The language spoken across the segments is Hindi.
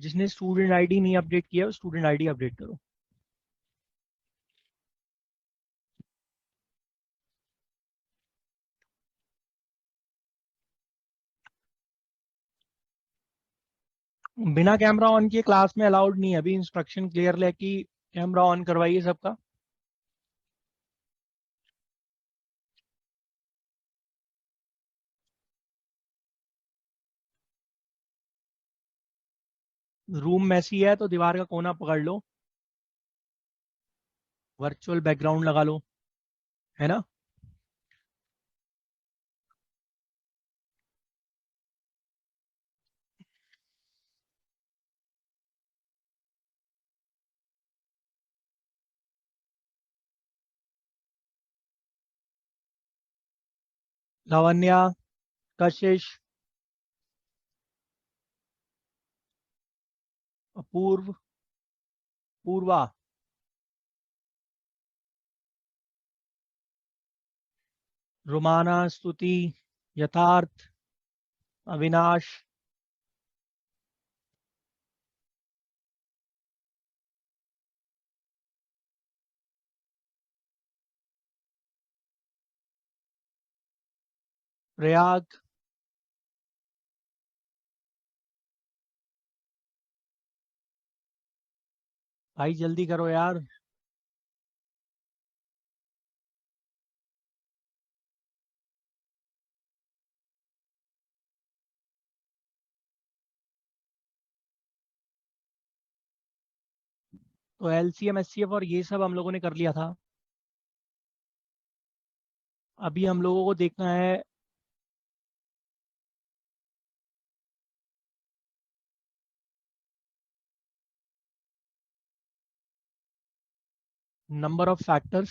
जिसने स्टूडेंट आईडी नहीं अपडेट किया स्टूडेंट आईडी अपडेट करो। बिना कैमरा ऑन किए क्लास में अलाउड नहीं है। अभी इंस्ट्रक्शन क्लियर है कि कैमरा ऑन करवाइए सबका। रूम मैसी है तो दीवार का कोना पकड़ लो, वर्चुअल बैकग्राउंड लगा लो, है ना। लावण्या, कशिश, अपूर्व, पूर्वा, रोमाना, स्तुति, यथार्थ, अविनाश, प्रयाग। भाई जल्दी करो यार। तो एलसीएम एचसीएफ और ये सब हम लोगों ने कर लिया था। अभी हम लोगों को देखना है नंबर ऑफ फैक्टर्स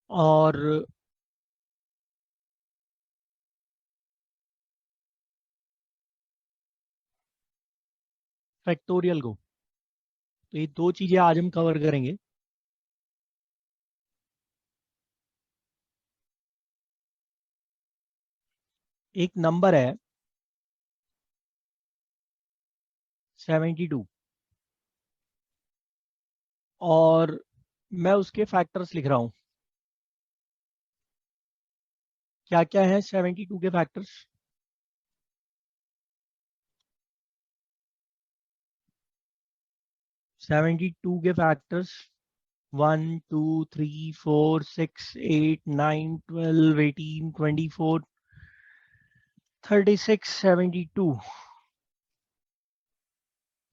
और फैक्टोरियल को। तो ये दो चीजें आज हम कवर करेंगे। एक नंबर है 72 और मैं उसके फैक्टर्स लिख रहा हूं। क्या क्या है 72 के फैक्टर्स? 72 के फैक्टर्स 1 2 3 4 6 8 9 12 18 24 36 72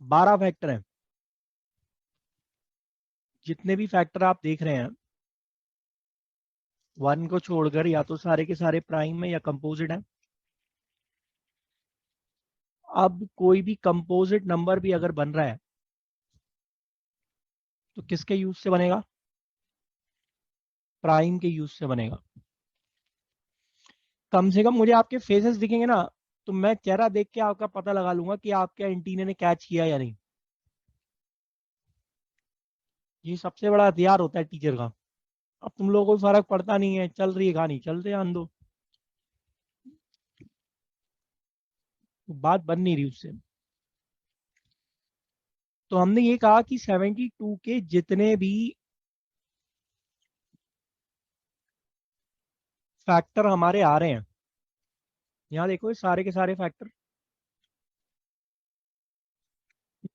12 फैक्टर हैं। जितने भी फैक्टर आप देख रहे हैं 1 को छोड़कर या तो सारे के सारे प्राइम है या कंपोजिट है। अब कोई भी कंपोजिट नंबर भी अगर बन रहा है तो किसके यूज से बनेगा? प्राइम के यूज से बनेगा। कम से कम मुझे आपके फेसेस दिखेंगे ना तो मैं चेहरा देख के आपका पता लगा लूंगा कि आपके एंटीने ने कैच किया या नहीं। ये सबसे बड़ा हथियार होता है टीचर का। अब तुम लोगों को फर्क पड़ता नहीं है, चल रही है कहानी, चलते आन दो। तो बात बन नहीं रही उससे। तो हमने ये कहा कि 72 के जितने भी फैक्टर हमारे आ रहे हैं, यहाँ देखो ये सारे के सारे फैक्टर,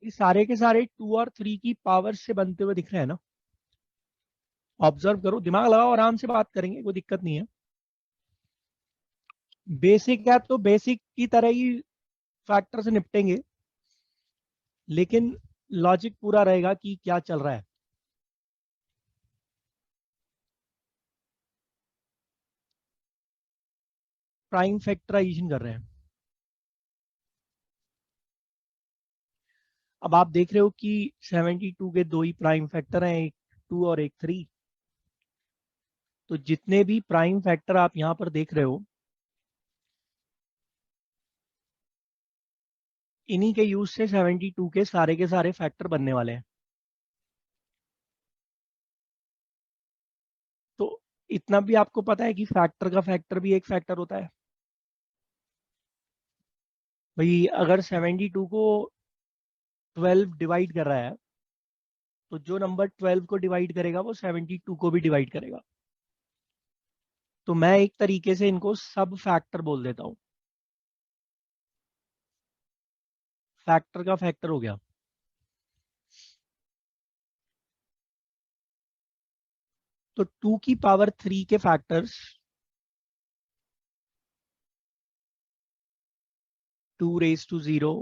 ये सारे के सारे 2 और 3 की पावर से बनते हुए दिख रहे हैं ना। ऑब्जर्व करो, दिमाग लगाओ, आराम से बात करेंगे, कोई दिक्कत नहीं है। बेसिक है तो बेसिक की तरह ही फैक्टर से निपटेंगे, लेकिन लॉजिक पूरा रहेगा कि क्या चल रहा है। प्राइम फैक्टराइजेशन कर रहे हैं। अब आप देख रहे हो कि 72 के दो ही प्राइम फैक्टर हैं, एक 2 और एक 3। तो जितने भी प्राइम फैक्टर आप यहां पर देख रहे हो इन्हीं के यूज से 72 के सारे फैक्टर बनने वाले हैं। तो इतना भी आपको पता है कि फैक्टर का फैक्टर भी एक फैक्टर होता है। भाई अगर 72 को 12 डिवाइड कर रहा है तो जो नंबर 12 को डिवाइड करेगा वो 72 को भी डिवाइड करेगा। तो मैं एक तरीके से इनको सब फैक्टर बोल देता हूँ। फैक्टर का फैक्टर हो गया। तो 2 की पावर 3 के factors 2 raise to 0,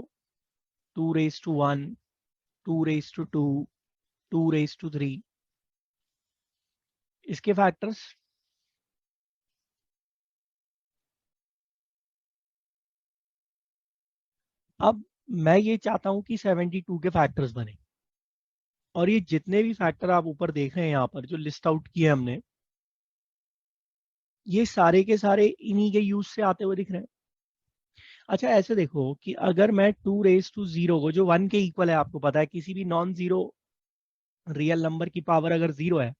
2 raise to 1, 2 raise to 2, 2 raise to 3, इसके फैक्टर्स। अब मैं ये चाहता हूं कि 72 के फैक्टर्स बने, और ये जितने भी फैक्टर आप ऊपर देख रहे हैं यहाँ पर जो लिस्ट आउट किए हमने, ये सारे के सारे इन्हीं के यूज से आते हुए दिख रहे हैं। अच्छा ऐसे देखो कि अगर मैं 2 रेज टू 0 को, जो 1 के इक्वल है, आपको पता है किसी भी नॉन जीरो रियल नंबर की पावर अगर 0 है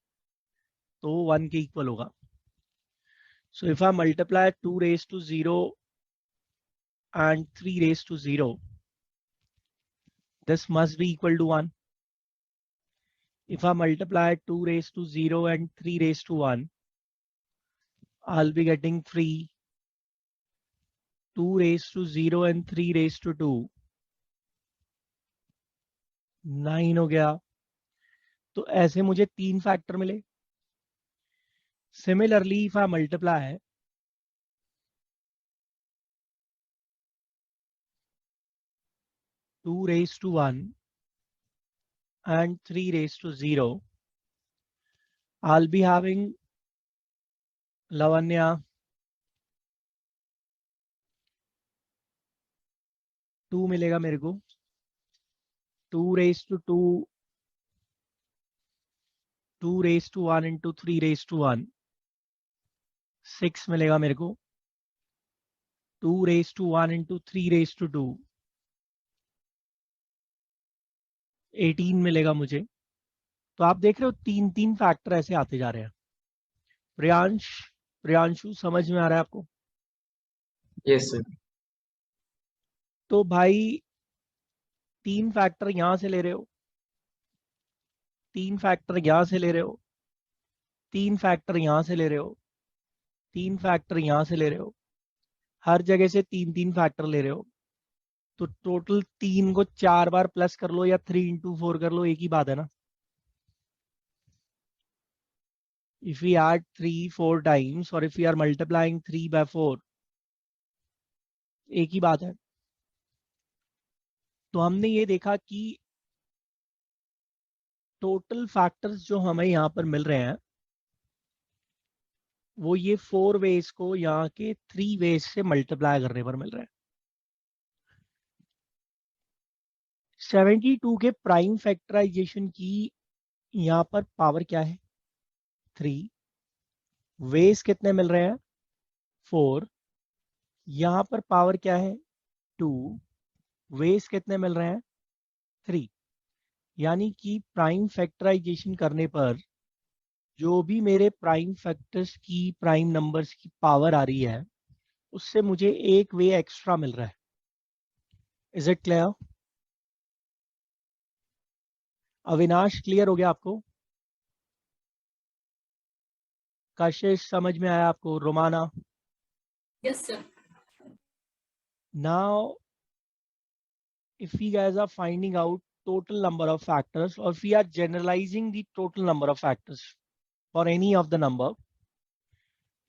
तो वो 1 के इक्वल होगा। So if I multiply 2 raise to 0 and 3 raised to 0, this must be equal to 1. If I multiply 2 raised to 0 and 3 raised to 1, I'll be getting 3. 2 raised to 0 and 3 raised to 2, 9 हो गया। तो ऐसे मुझे 3 फैक्टर मिले। Similarly, if I multiply 2 raised to 1 and 3 raised to 0, I'll be having Lavanya 2 मिलेगा मेरे को। 2 raised to 2, 2 raised to 1 into 3 raised to 1, 6 मिलेगा मेरे को। 2 raised to 1 into 3 raised to 2, 18 मिलेगा मुझे। तो आप देख रहे हो 3 फैक्टर ऐसे आते जा रहे हैं। प्रियांश, प्रियांशु, समझ में आ रहा है आपको? Yes sir. तो भाई 3 फैक्टर यहां से ले रहे हो, 3 फैक्टर यहां से ले रहे हो, 3 फैक्टर यहां से ले रहे हो, 3 फैक्टर यहां से ले रहे हो, हर जगह से 3 फैक्टर ले रहे हो। तो टोटल 3 को 4 बार प्लस कर लो या 3 इंटू 4 कर लो, एक ही बात है ना। इफ वी ऐड 3 4 टाइम्स और if we are multiplying 3 by 4, एक ही बात है। तो हमने ये देखा कि टोटल फैक्टर्स जो हमें यहाँ पर मिल रहे हैं वो ये 4 वेज को यहाँ के 3 वेज से मल्टीप्लाई करने पर मिल रहे हैं। 72 के प्राइम फैक्टराइजेशन की यहाँ पर पावर क्या है? 3। वेज कितने मिल रहे हैं? 4। यहाँ पर पावर क्या है? 2। वेज कितने मिल रहे हैं? 3। यानी कि प्राइम फैक्टराइजेशन करने पर जो भी मेरे प्राइम फैक्टर्स की, प्राइम नंबर्स की पावर आ रही है, उससे मुझे एक वे एक्स्ट्रा मिल रहा है। Is it clear? Avinash, clear हो गया आपको? कशिश, समझ में आया आपको? Romana? Yes, sir. Now if we guys are finding out total number of factors, or if we are generalizing the total number of factors for any of the number,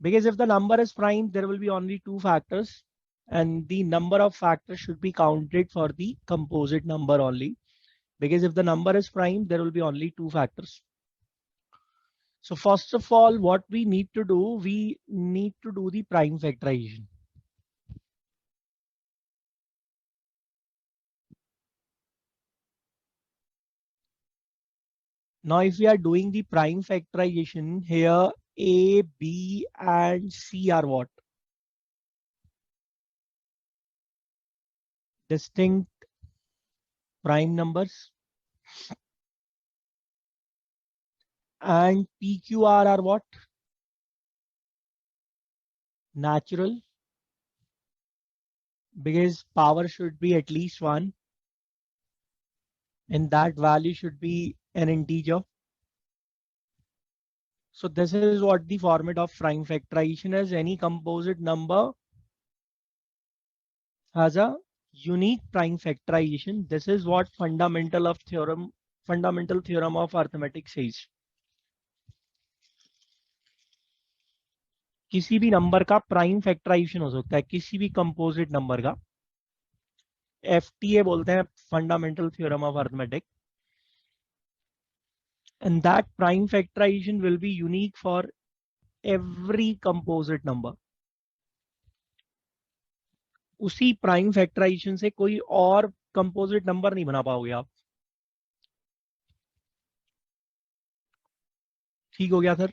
because if the number is prime there will be only 2 factors and the number of factors should be counted for the composite number only, because if the number is prime there will be only 2 factors. So first of all, what we need to do, we need to do the prime factorization. Now if we are doing the prime factorization, here A, B and C are what? Distinct prime numbers. And PQR are what? Natural because power should be at least 1 and that value should be an integer. So this is what the format of prime factorization is. Any composite number has a unique prime factorization. This is what fundamental theorem of arithmetic says. किसी भी नंबर का प्राइम फैक्टराइजेशन हो सकता है, किसी भी कंपोजिट नंबर का. FTA बोलते हैं, fundamental theorem of arithmetic. And that prime factorization will be unique for every composite number. उसी प्राइम फैक्टराइजेशन से कोई और कंपोजिट नंबर नहीं बना पाओगे आप. ठीक हो गया sir?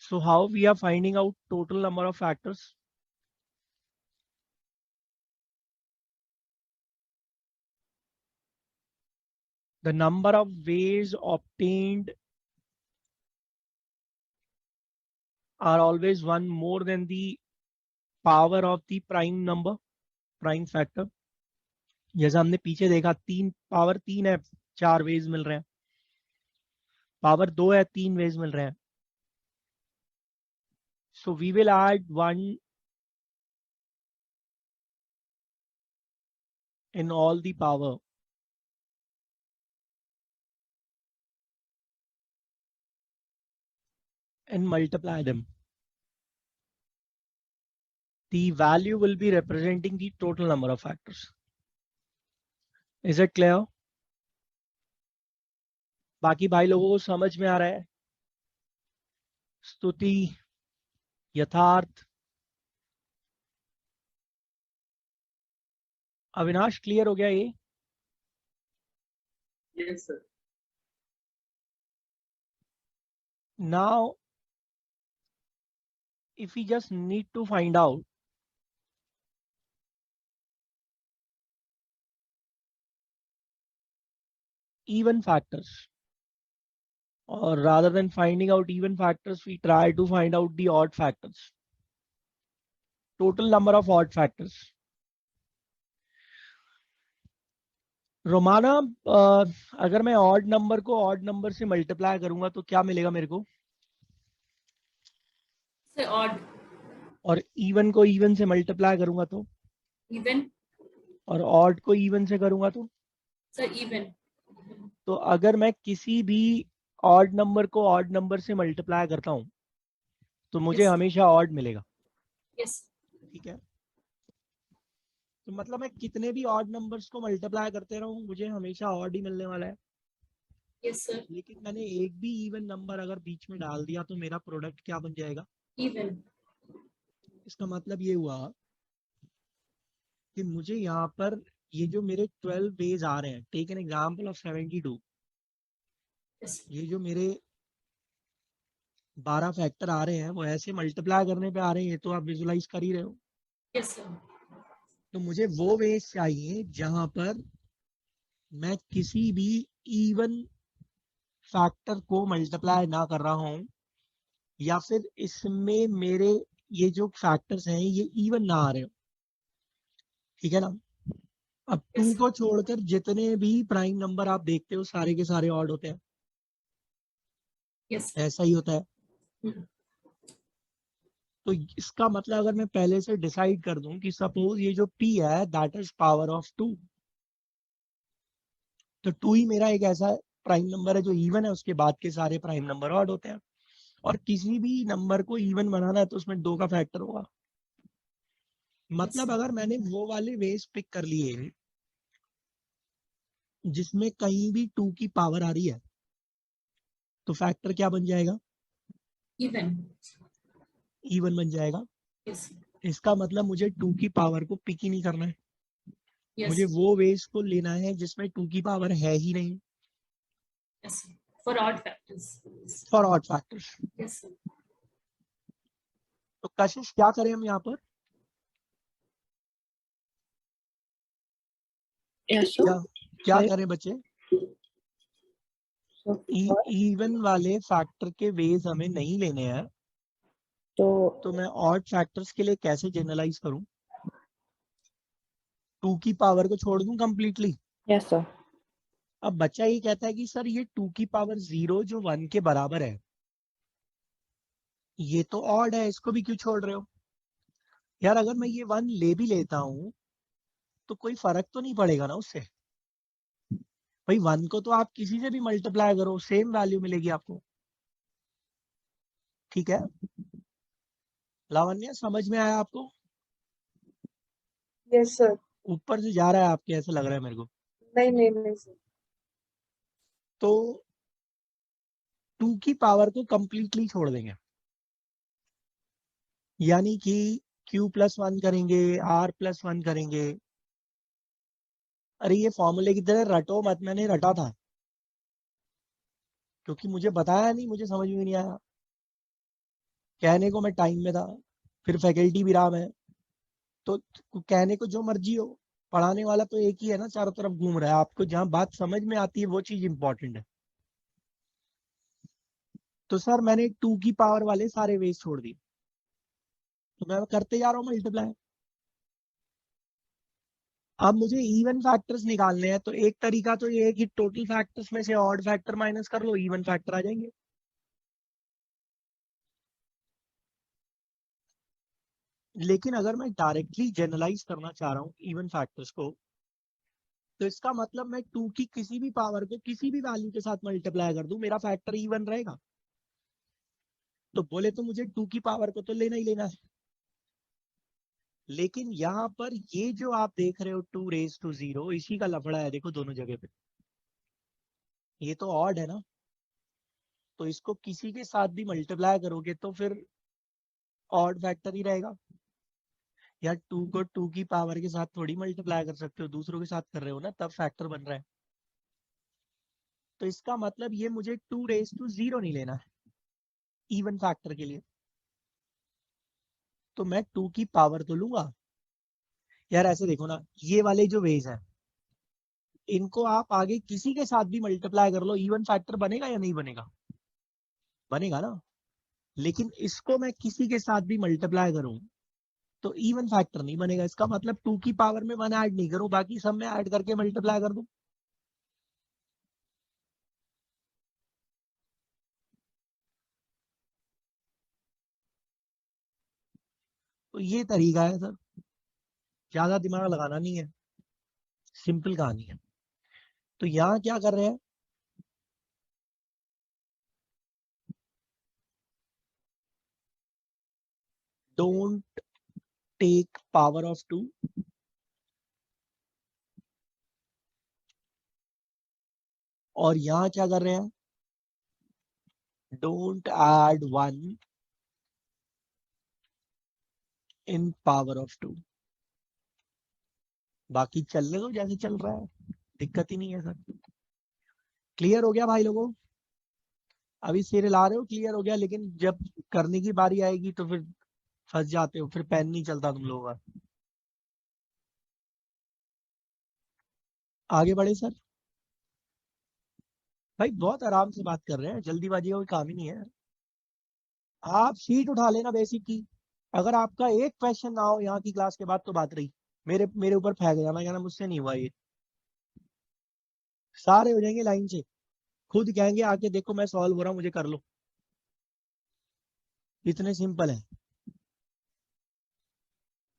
So how we are finding out total number of factors? The number of ways obtained are always one more than the power of the prime number, prime factor. जैसा हमने पीछे देखा, पावर 3 है, 4 वेज मिल रहे हैं. पावर 2 है, 3 वेज मिल रहे हैं. So we will add 1 in all the power. And multiply them. The value will be representing the total number of factors. Is it clear? बाकी भाई लोगों को समझ में आ रहा है? स्तुति, यथार्थ, अविनाश क्लियर हो गया ये? Yes, sir. Now, if we just need to find out even factors, or rather than finding out even factors, we try to find out the odd factors. Total number of odd factors. Romana, अगर मैं ऑड नंबर को ऑड नंबर से मल्टीप्लाई करूंगा तो क्या मिलेगा मेरे को? Sir, odd. और इवन को इवन से मल्टीप्लाई करूंगा तो? Even. और ऑड को इवन से करूंगा तो? Sir, even. तो अगर मैं किसी भी ऑड नंबर को ऑड नंबर से मल्टीप्लाई करता हूं तो मुझे Yes. हमेशा ऑड मिलेगा. Yes. ठीक है, तो मतलब मैं कितने भी ऑड नंबर्स को मल्टीप्लाई करते रहूं मुझे हमेशा ऑड ही मिलने वाला है. Yes, sir. लेकिन मैंने एक भी इवन नंबर अगर बीच में डाल दिया तो मेरा प्रोडक्ट क्या बन जाएगा? Even. इसका मतलब ये हुआ कि मुझे यहाँ पर ये जो मेरे 12 वेज आ रहे हैं, take an example of 72, Yes. ये जो मेरे 12 फैक्टर आ रहे हैं वो ऐसे मल्टीप्लाई करने पे आ रहे हैं, तो आप विजुलाइज कर ही रहे हो. Yes, sir. तो मुझे वो वेज चाहिए जहां पर मैं किसी भी इवन फैक्टर को मल्टीप्लाई ना कर रहा हूं, या फिर इसमें मेरे ये जो फैक्टर्स हैं ये इवन ना आ रहे हो. ठीक है ना? अब 2 को छोड़कर जितने भी प्राइम नंबर आप देखते हो सारे के सारे ऑड होते हैं. Yes. ऐसा ही होता है. Hmm. तो इसका मतलब अगर मैं पहले से डिसाइड कर दूं कि सपोज ये जो p है दैट इज पावर ऑफ 2, तो 2 ही मेरा एक ऐसा प्राइम नंबर है जो इवन है, उसके बाद के सारे प्राइम नंबर ऑड होते हैं. और किसी भी नंबर को इवन बनाना है तो उसमें 2 का फैक्टर होगा. मतलब अगर मैंने वो वाले वेज पिक कर लिए जिसमें कहीं भी 2 की पावर आ रही है तो फैक्टर क्या बन जाएगा? Even. इवन बन जाएगा. Yes. इसका मतलब मुझे 2 की पावर को पिक ही नहीं करना है. Yes. मुझे वो वेज को लेना है जिसमें 2 की पावर है ही नहीं. Yes. Sir. For odd factors. For odd factors. Yes, sir. तो कशिश क्या करें हम यहाँ पर? Yes, sir. क्या Sorry. करें बच्चे? So, इवन वाले फैक्टर के वेज हमें नहीं लेने हैं, तो मैं ऑड फैक्टर्स के लिए कैसे जनरलाइज करूं? 2 की पावर को छोड़ दूं कंप्लीटली? Yes sir. अब बच्चा ये कहता है कि सर ये 2 की पावर 0 जो 1 के बराबर है, ये तो ऑड है, इसको भी क्यों छोड़ रहे हो? यार अगर मैं ये 1 ले भी लेता हूं तो कोई फर्क तो नहीं पड़ेगा ना उससे। भाई 1 को तो आप किसी से भी मल्टीप्लाई करो, सेम वैल्यू मिलेगी आपको। ठीक है लावण्य, समझ में आया आपको? Yes sir. ऊपर से जा रहा है आपके, ऐसा लग रहा है मेरे को। नहीं सर। तो 2 की पावर को कंप्लीटली छोड़ देंगे, यानी कि q+1 करेंगे, r+1 करेंगे। अरे ये फॉर्मूले की तरह रटो मत, मैंने रटा था क्योंकि मुझे बताया नहीं, मुझे समझ में नहीं आया। कहने को मैं टाइम में था, फिर फैकल्टी भी रहा मैं, तो कहने को जो मर्जी हो, पढ़ाने वाला तो एक ही है ना, चारों तरफ घूम रहा है। आपको जहां बात समझ में आती है वो चीज इंपॉर्टेंट है। तो सर मैंने 2 की पावर वाले सारे वेज छोड़ दिए, तो मैं करते जा रहा हूँ मल्टीप्लाई। अब मुझे इवन फैक्टर्स निकालने हैं, तो एक तरीका तो ये है कि टोटल फैक्टर्स में से ऑड फैक्टर माइनस कर लो, इवन फैक्टर आ जाएंगे। लेकिन अगर मैं डायरेक्टली जनरलाइज करना चाह रहा हूँ इवन फैक्टर्स को, तो इसका मतलब मैं 2 की किसी भी पावर को किसी भी वैल्यू के साथ मल्टीप्लाई कर दूं, मेरा फैक्टर इवन रहेगा। तो बोले तो मुझे 2 की पावर को तो लेना ही लेना है। लेकिन यहाँ पर ये जो आप देख रहे हो 2⁻0, इसी का लफड़ा है, देखो दोनों जगह पे। ये तो ऑड है ना, तो इसको किसी के साथ भी मल्टीप्लाई करोगे तो फिर ऑड फैक्टर ही रहेगा। या 2 को 2 की पावर के साथ थोड़ी मल्टीप्लाई कर सकते हो, दूसरों के साथ कर रहे हो ना, तब फैक्टर बन रहा है। तो इसका मतलब ये मुझे 2⁻0 नहीं लेना है इवन फैक्टर के लिए, तो मैं 2 की पावर तो लूंगा। यार ऐसे देखो ना, ये वाले जो वेज है इनको आप आगे किसी के साथ भी मल्टीप्लाई कर लो, इवन फैक्टर बनेगा या नहीं बनेगा? बनेगा ना। लेकिन इसको मैं किसी के साथ भी मल्टीप्लाई करूं तो इवन फैक्टर नहीं बनेगा। इसका मतलब 2 की पावर में 1 ऐड नहीं करूं, बाकी सब में ऐड करके मल्टीप्लाई कर दूं। तो ये तरीका है सर, ज्यादा दिमाग लगाना नहीं है, सिंपल कहानी है। तो यहाँ क्या कर रहे हैं, डोंट टेक पावर ऑफ 2, और यहाँ क्या कर रहे हैं, don't add 1 in power of 2। बाकी चलने दो जैसे चल रहा है, दिक्कत ही नहीं है सर। क्लियर हो गया भाई लोगों? अभी सिर ला रहे हो, क्लियर हो गया, लेकिन जब करने की बारी आएगी तो फिर फंस जाते हो, फिर पेन नहीं चलता तुम लोगों का। आगे बढ़े सर। भाई बहुत आराम से बात कर रहे हैं, जल्दीबाजी का कोई काम ही नहीं है। आप शीट उठा लेना बेसिक की, अगर आपका एक क्वेश्चन ना हो यहाँ की क्लास के बाद तो बात रही, मेरे मेरे ऊपर फेंक जाना, कहना मुझसे नहीं हुआ ये। सारे हो जाएंगे लाइन से, खुद कहेंगे आके देखो मैं सॉल्व हो रहा हूँ, मुझे कर लो। इतने सिंपल है,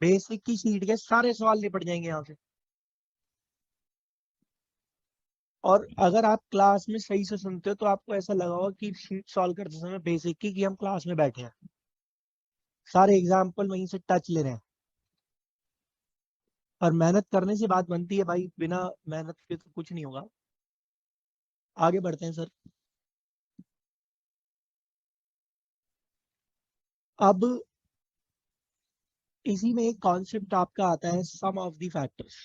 बेसिक की शीट के सारे सवाल निपट जाएंगे यहाँ से। और अगर आप क्लास में सही से सुनते हो तो आपको ऐसा लगा होगा कि शीट सॉल्व करते समय बेसिक की कि हम क्लास में बैठे हैं, सारे एग्जाम्पल वहीं से टच ले रहे हैं। और मेहनत करने से बात बनती है भाई, बिना मेहनत के तो कुछ नहीं होगा। आगे बढ़ते हैं सर। अब इसी में एक कॉन्सेप्ट आपका आता है, some of the factors.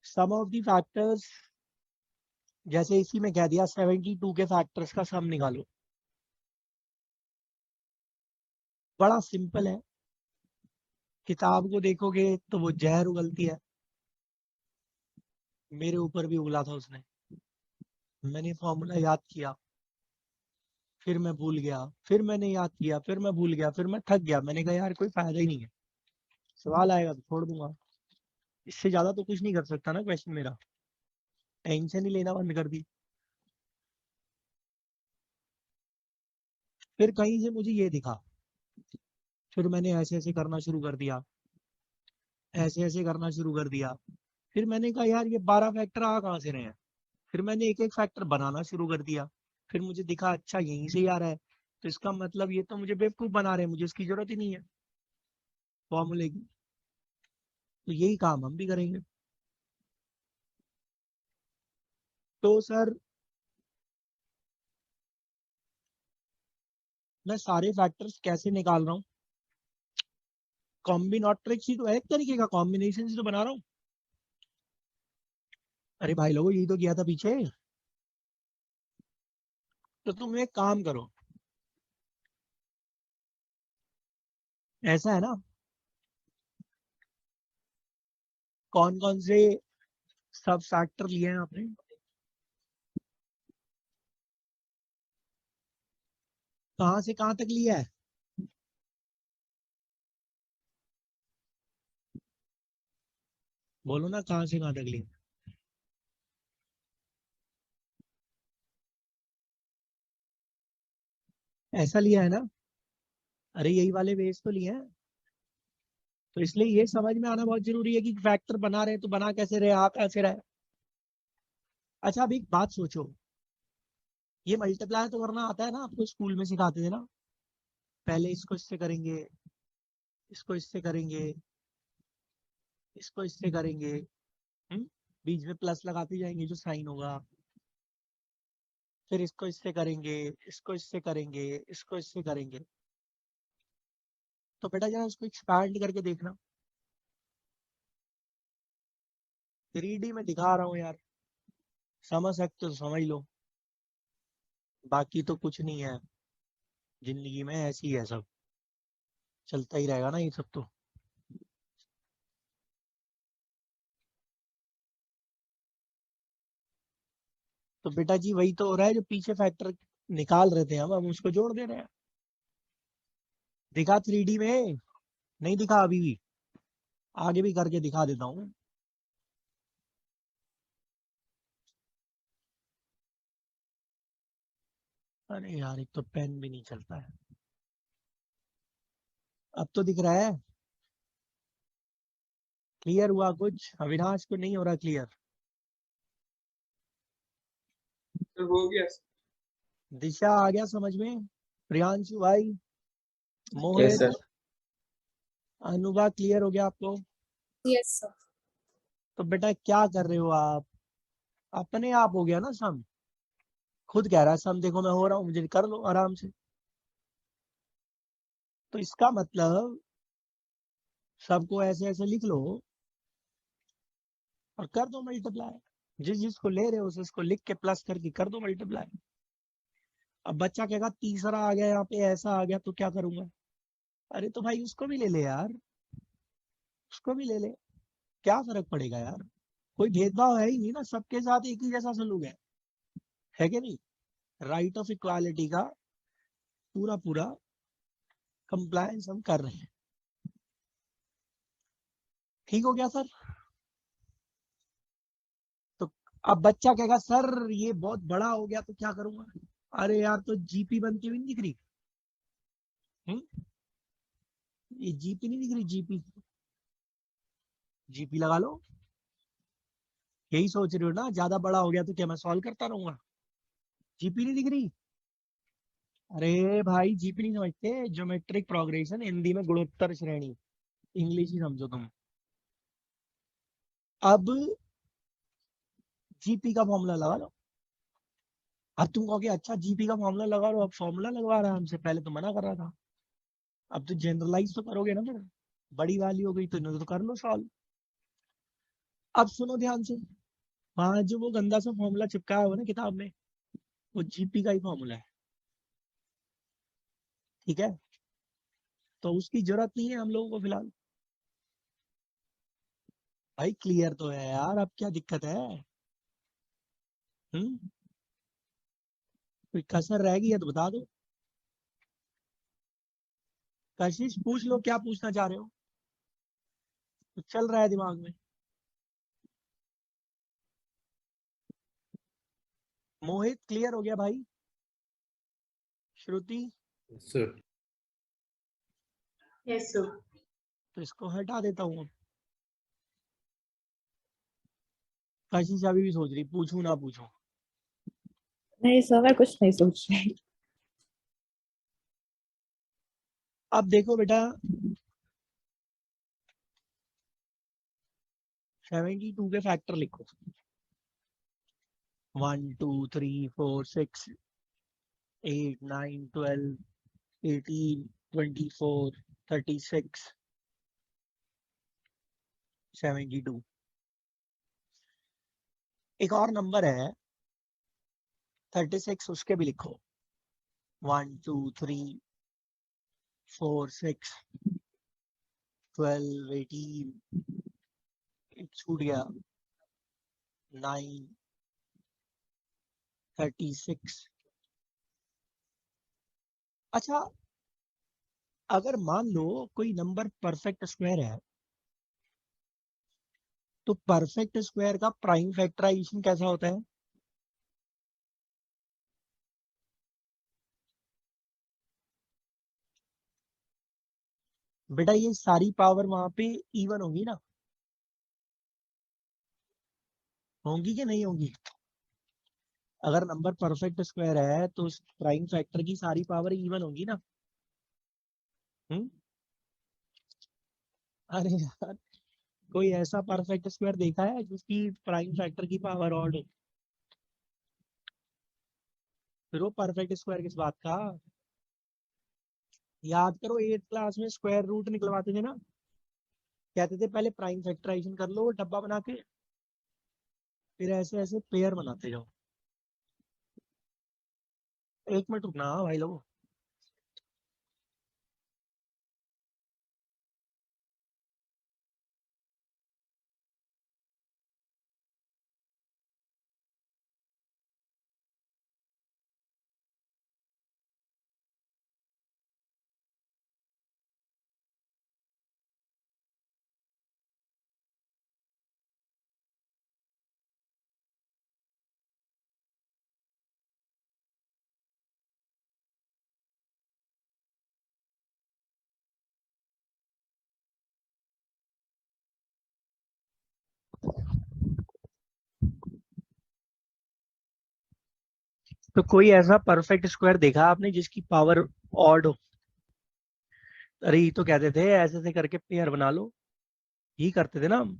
Some of the factors, जैसे इसी में कह दिया 72 के फैक्टर्स का सम निकालो। बड़ा सिंपल है, किताब को देखोगे तो वो जहर उगलती है, मेरे ऊपर भी उगला था उसने। मैंने फॉर्मूला याद किया, फिर मैं भूल गया, फिर मैंने याद किया, फिर मैं भूल गया, फिर मैं थक गया, मैंने कहा यार कोई फायदा ही नहीं है, सवाल आएगा तो छोड़ दूंगा। इससे ज्यादा तो कुछ नहीं कर सकता ना क्वेश्चन मेरा, टेंशन ही लेना बंद कर दी। फिर कहीं से मुझे ये दिखा, फिर मैंने ऐसे ऐसे करना शुरू कर दिया, ऐसे ऐसे करना शुरू कर दिया। फिर मैंने कहा यार ये 12 फैक्टर आ कहाँ से रहे हैं, फिर मैंने एक एक फैक्टर बनाना शुरू कर दिया। फिर मुझे दिखा अच्छा यहीं से ही आ रहा है, तो इसका मतलब ये तो मुझे बेवकूफ बना रहे हैं, मुझे इसकी जरूरत ही नहीं है फॉर्मूले की। तो यही काम हम भी करेंगे। तो सर मैं सारे फैक्टर्स कैसे निकाल रहा हूँ, कॉम्बिनेटरिक्स ही तो है, एक तरीके का कॉम्बिनेशन ही तो बना रहा हूँ। अरे भाई लोगों यही तो किया था पीछे। तो तुम एक काम करो, ऐसा है ना, कौन कौन से सब फैक्टर लिए हैं आपने, कहाँ से कहाँ तक लिया है, बोलो ना कहाँ से कहाँ तक लिया। ऐसा लिया है ना, अरे यही वाले बेस तो लिए हैं। तो इसलिए ये समझ में आना बहुत जरूरी है कि फैक्टर बना रहे हैं तो बना कैसे रहे, आ कैसे रहे। अच्छा अब एक बात सोचो, ये मल्टीप्लाई तो करना आता है ना, आपको स्कूल में सिखाते थे ना, पहले इसको इससे करेंगे, इसको इससे करेंगे, इसको इससे करेंगे, बीच में प्लस लगाते जाएंगे जो साइन होगा, फिर इसको इससे करेंगे, इसको इससे करेंगे, इसको इससे करेंगे। तो बेटा जरा उसको एक्सपैंड करके देखना, 3D में दिखा रहा हूँ यार, समझ सकते हो तो समझ लो, बाकी तो कुछ नहीं है, जिंदगी में ऐसी है सब, चलता ही रहेगा ना ये सब तो। तो बेटा जी वही तो हो रहा है, जो पीछे फैक्टर निकाल रहे थे हम उसको जोड़ दे रहे हैं। दिखा 3D में, नहीं दिखा अभी भी, आगे भी करके दिखा देता हूँ। अरे यार एक तो पेन भी नहीं चलता है, अब तो दिख रहा है, क्लियर हुआ कुछ, अविनाश को नहीं हो रहा क्लियर, तो हो गया। दिशा आ गया समझ में, प्रियांशु भाई, यस मोहित, सर। अनुभा क्लियर हो गया आपको। Yes, sir. तो बेटा क्या कर रहे हो आप, अपने आप हो गया ना सम, खुद कह रहा है सम देखो मैं हो रहा हूँ, मुझे कर लो आराम से। तो इसका मतलब सबको ऐसे ऐसे लिख लो और कर दो मल्टीप्लाई, जिस जिसको ले रहे हो उसको लिख के प्लस करके कर दो मल्टीप्लाई। अब बच्चा कहेगा तीसरा आ गया यहाँ पे ऐसा आ गया तो क्या करूंगा, अरे तो भाई उसको भी ले ले यार, उसको भी ले ले, क्या फर्क पड़ेगा यार, कोई भेदभाव है ही नहीं ना, सबके साथ एक ही जैसा सलूक है कि नहीं, राइट ऑफ इक्वालिटी का पूरा पूरा कंप्लायंस हम कर रहे हैं। ठीक हो गया सर। तो अब बच्चा कहेगा सर ये बहुत बड़ा हो गया तो क्या करूंगा, अरे यार तो जीपी बनती हुई नहीं दिख रही, ये जीपी नहीं दिख रही, जीपी, जीपी लगा लो, यही सोच रहे हो ना, ज्यादा बड़ा हो गया तो क्या मैं सॉल्व करता रहूंगा, जीपी नहीं दिख रही। अरे भाई जीपी नहीं समझते, ज्योमेट्रिक प्रोग्रेशन हिंदी में गुणोत्तर श्रेणी, इंग्लिश ही समझो तुम। अब जीपी का फॉर्मूला लगा लो, अब तुम कहोगे अच्छा जीपी का फॉर्मूला लगा लो, अब फॉर्मूला लगवा रहा है हमसे, पहले तो मना कर रहा था, अब तो जनरलाइज तो करोगे ना फिर, बड़ी वाली हो गई तो इन्होंने तो कर लो सॉल्व। अब सुनो ध्यान से, वहां जो वो गंदा सा फॉर्मूला चिपकाया हुआ ना किताब में, वो जीपी का ही फॉर्मूला है, ठीक है, तो उसकी जरूरत नहीं है हम लोगों को फिलहाल। भाई क्लियर तो है यार, अब क्या दिक्कत है, हम्म कोई कसर रह गई है तो बता दो। कशिश पूछ लो, क्या पूछना चाह रहे हो, तो चल रहा है दिमाग में। मोहित क्लियर हो गया भाई? श्रुति? sir. Yes, sir. तो इसको हटा देता हूँ। कशिश अभी भी सोच रही पूछूं ना पूछूं। नहीं सर, मैं कुछ नहीं सोच रही। अब देखो बेटा, 72 के फैक्टर लिखो। 1 2 3 4 6 8 9 12 18 24 36 72। एक और नंबर है 36, उसके भी लिखो। 1 2 3 4 6 12 18, छूट गया, 9 36। अच्छा, अगर मान लो कोई नंबर परफेक्ट स्क्वायर है, तो परफेक्ट स्क्वायर का प्राइम फैक्टराइजेशन कैसा होता है? बेटा ये सारी पावर वहां पे इवन होगी ना, होंगी कि नहीं होंगी? अगर नंबर परफेक्ट स्क्वायर है तो उस प्राइम फैक्टर की सारी पावर इवन होगी ना। हम्म? अरे यार, कोई ऐसा परफेक्ट स्क्वायर देखा है जिसकी प्राइम फैक्टर की पावर ऑड हो? फिर वो परफेक्ट स्क्वायर किस बात का? याद करो 8th क्लास में स्क्वायर रूट निकलवाते थे ना, कहते थे पहले प्राइम फैक्टराइजेशन कर लो डब्बा बना के, फिर ऐसे ऐसे पेयर बनाते जाओ। एक मिनट रुकना भाई लोग। तो कोई ऐसा परफेक्ट स्क्वायर देखा आपने जिसकी पावर ऑड हो? अरे ये तो कहते थे ऐसे ऐसे करके पेयर बना लो, यही करते थे ना हम।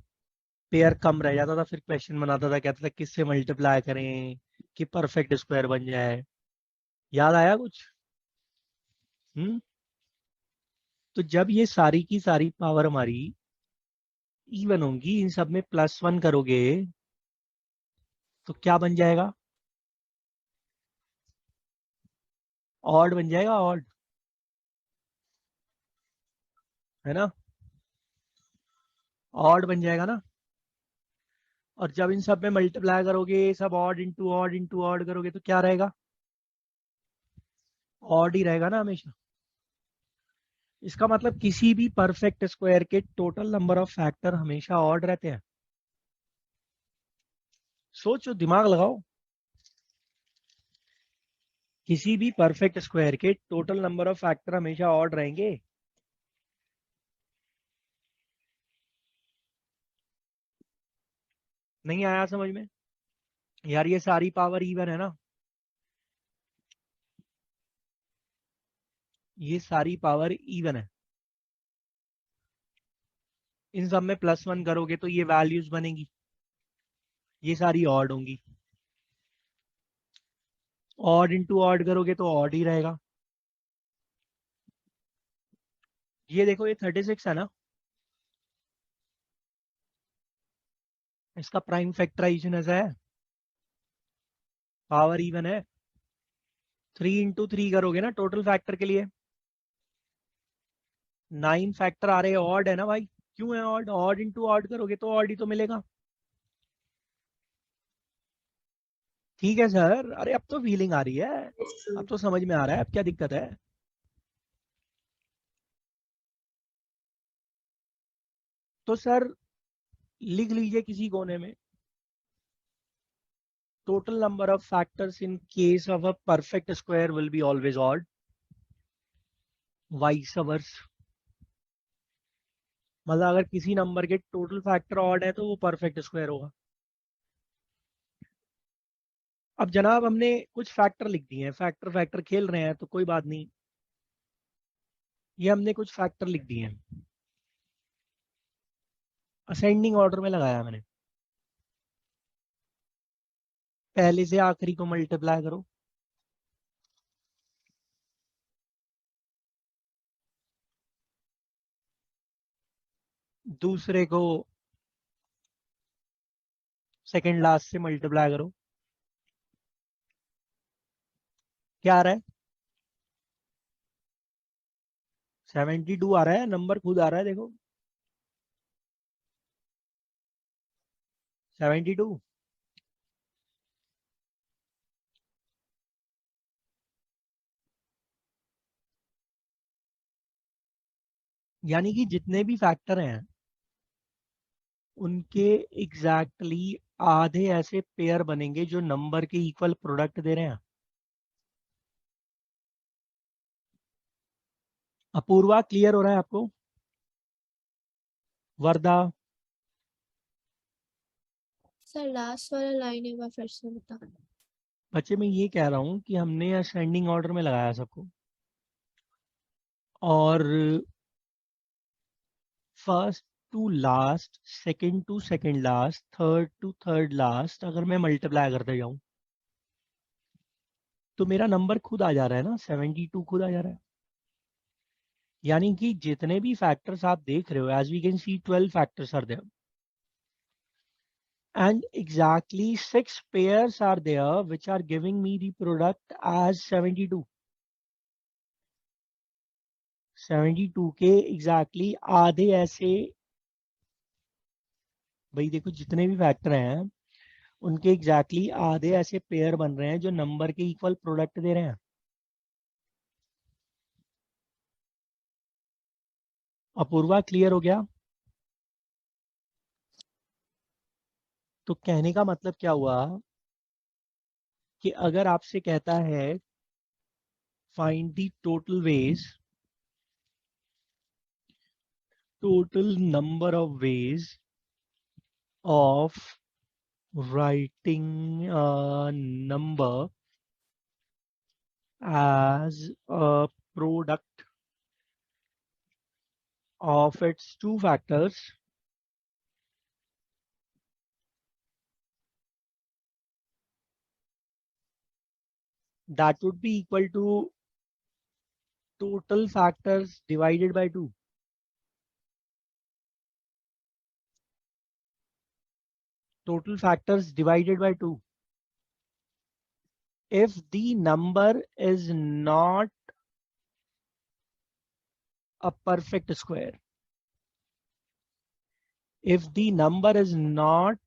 पेयर कम रह जाता था, फिर क्वेश्चन बनाता था, कहता था किससे मल्टीप्लाई करें कि परफेक्ट स्क्वायर बन जाए। याद आया कुछ? हम्म? तो जब ये सारी की सारी पावर हमारी इवन होंगी, इन सब में +1 करोगे तो क्या बन जाएगा? ऑड बन जाएगा, ऑड, है ना? ऑड बन जाएगा ना। और जब इन सब में मल्टीप्लाई करोगे, सब ऑड इंटू ऑड करोगे तो क्या रहेगा? ऑड ही रहेगा ना हमेशा। इसका मतलब किसी भी परफेक्ट स्क्वायर के टोटल नंबर ऑफ फैक्टर हमेशा ऑड रहते हैं। सोचो, दिमाग लगाओ। किसी भी परफेक्ट स्क्वायर के टोटल नंबर ऑफ फैक्टर हमेशा ऑड रहेंगे। नहीं आया समझ में? यार ये सारी पावर इवन है ना, ये सारी पावर इवन है। इन सब में +1 करोगे तो ये वैल्यूज बनेगी, ये सारी ऑड होंगी। ऑड इंटू ऑड करोगे तो ऑड ही रहेगा। ये देखो ये 36 है ना, इसका प्राइम फैक्टराइजेशन ऐसा है, पावर इवन है। 3 इंटू 3 करोगे ना टोटल फैक्टर के लिए, 9 फैक्टर आ रहे हैं, ऑड है ना भाई। क्यों है ऑड? ऑड इंटू ऑड करोगे तो ऑड ही तो मिलेगा। ठीक है सर, अरे अब तो फीलिंग आ रही है, अब तो समझ में आ रहा है, अब क्या दिक्कत है। तो सर लिख लीजिए किसी कोने में, total number of factors in case of a perfect square will be always odd, vice versa। मतलब अगर किसी नंबर के टोटल फैक्टर ऑड है तो वो परफेक्ट स्क्वायर होगा। अब जनाब हमने कुछ फैक्टर लिख दिए हैं, फैक्टर फैक्टर खेल रहे हैं तो कोई बात नहीं, ये हमने कुछ फैक्टर लिख दिए हैं, असेंडिंग ऑर्डर में लगाया मैंने, पहले से आखिरी को मल्टीप्लाई करो, दूसरे को सेकंड लास्ट से मल्टीप्लाई करो, क्या आ रहा है 72 आ रहा है, नंबर खुद आ रहा है देखो 72। यानी कि जितने भी फैक्टर हैं उनके एग्जैक्टली आधे ऐसे पेयर बनेंगे जो नंबर के इक्वल प्रोडक्ट दे रहे हैं। अपूर्वा क्लियर हो रहा है आपको? वर्दा? सर लास्ट वाला लाइन एक बार फिर से बता। बच्चे मैं ये कह रहा हूं कि हमने असेंडिंग ऑर्डर में लगाया सबको, और first to last, second to second last, third to third last अगर मैं मल्टीप्लाई करते जाऊं तो मेरा नंबर खुद आ जा रहा है ना, 72 खुद आ जा रहा है। यानी कि जितने भी फैक्टर्स आप देख रहे हो, as we can see 12 factors are there and exactly 6 pairs are there which are giving me the product as 72। 72 के exactly आधे ऐसे, भाई देखो जितने भी फैक्टर हैं उनके exactly आधे ऐसे पेयर बन रहे हैं जो नंबर के इक्वल प्रोडक्ट दे रहे हैं। अपूर्वा क्लियर हो गया? तो कहने का मतलब क्या हुआ कि अगर आपसे कहता है find the total ways, total number of ways of writing a number as a product of its two factors, that would be equal to total factors divided by 2। Total factors divided by 2 if the number is not a perfect square। If the number is not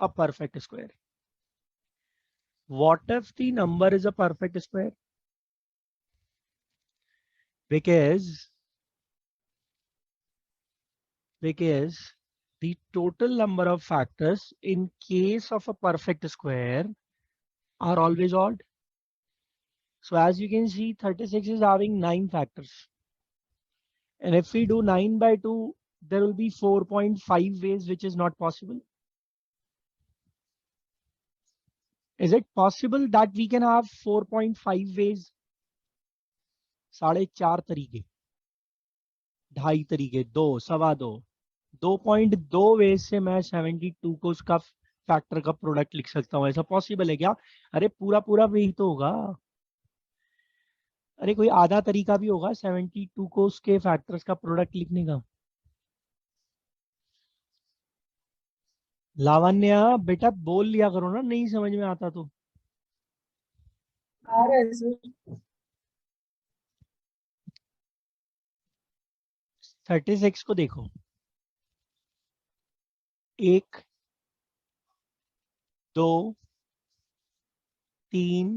a perfect square, what if the number is a perfect square? Because the total number of factors in case of a perfect square are always odd. So as you can see, 36 is having 9 factors. And if we do 9 by 2, there will be 4.5 ways, which is not possible. Is it possible that we can have 4.5 ways? 4.5 तरीके, 2.5 तरीके, 2, 2.25, 2.2 वेज से मैं 72 को उसका फैक्टर का प्रोडक्ट लिख सकता हूं। ऐसा पॉसिबल है क्या? अरे पूरा पूरा वही तो होगा। अरे कोई आधा तरीका भी होगा 72 को उसके फैक्टर्स का प्रोडक्ट लिखने का। लावण्या बेटा बोल लिया करो ना, नहीं समझ में आता तो। आ रहा है सर। 36 को देखो, 1, 2, 3,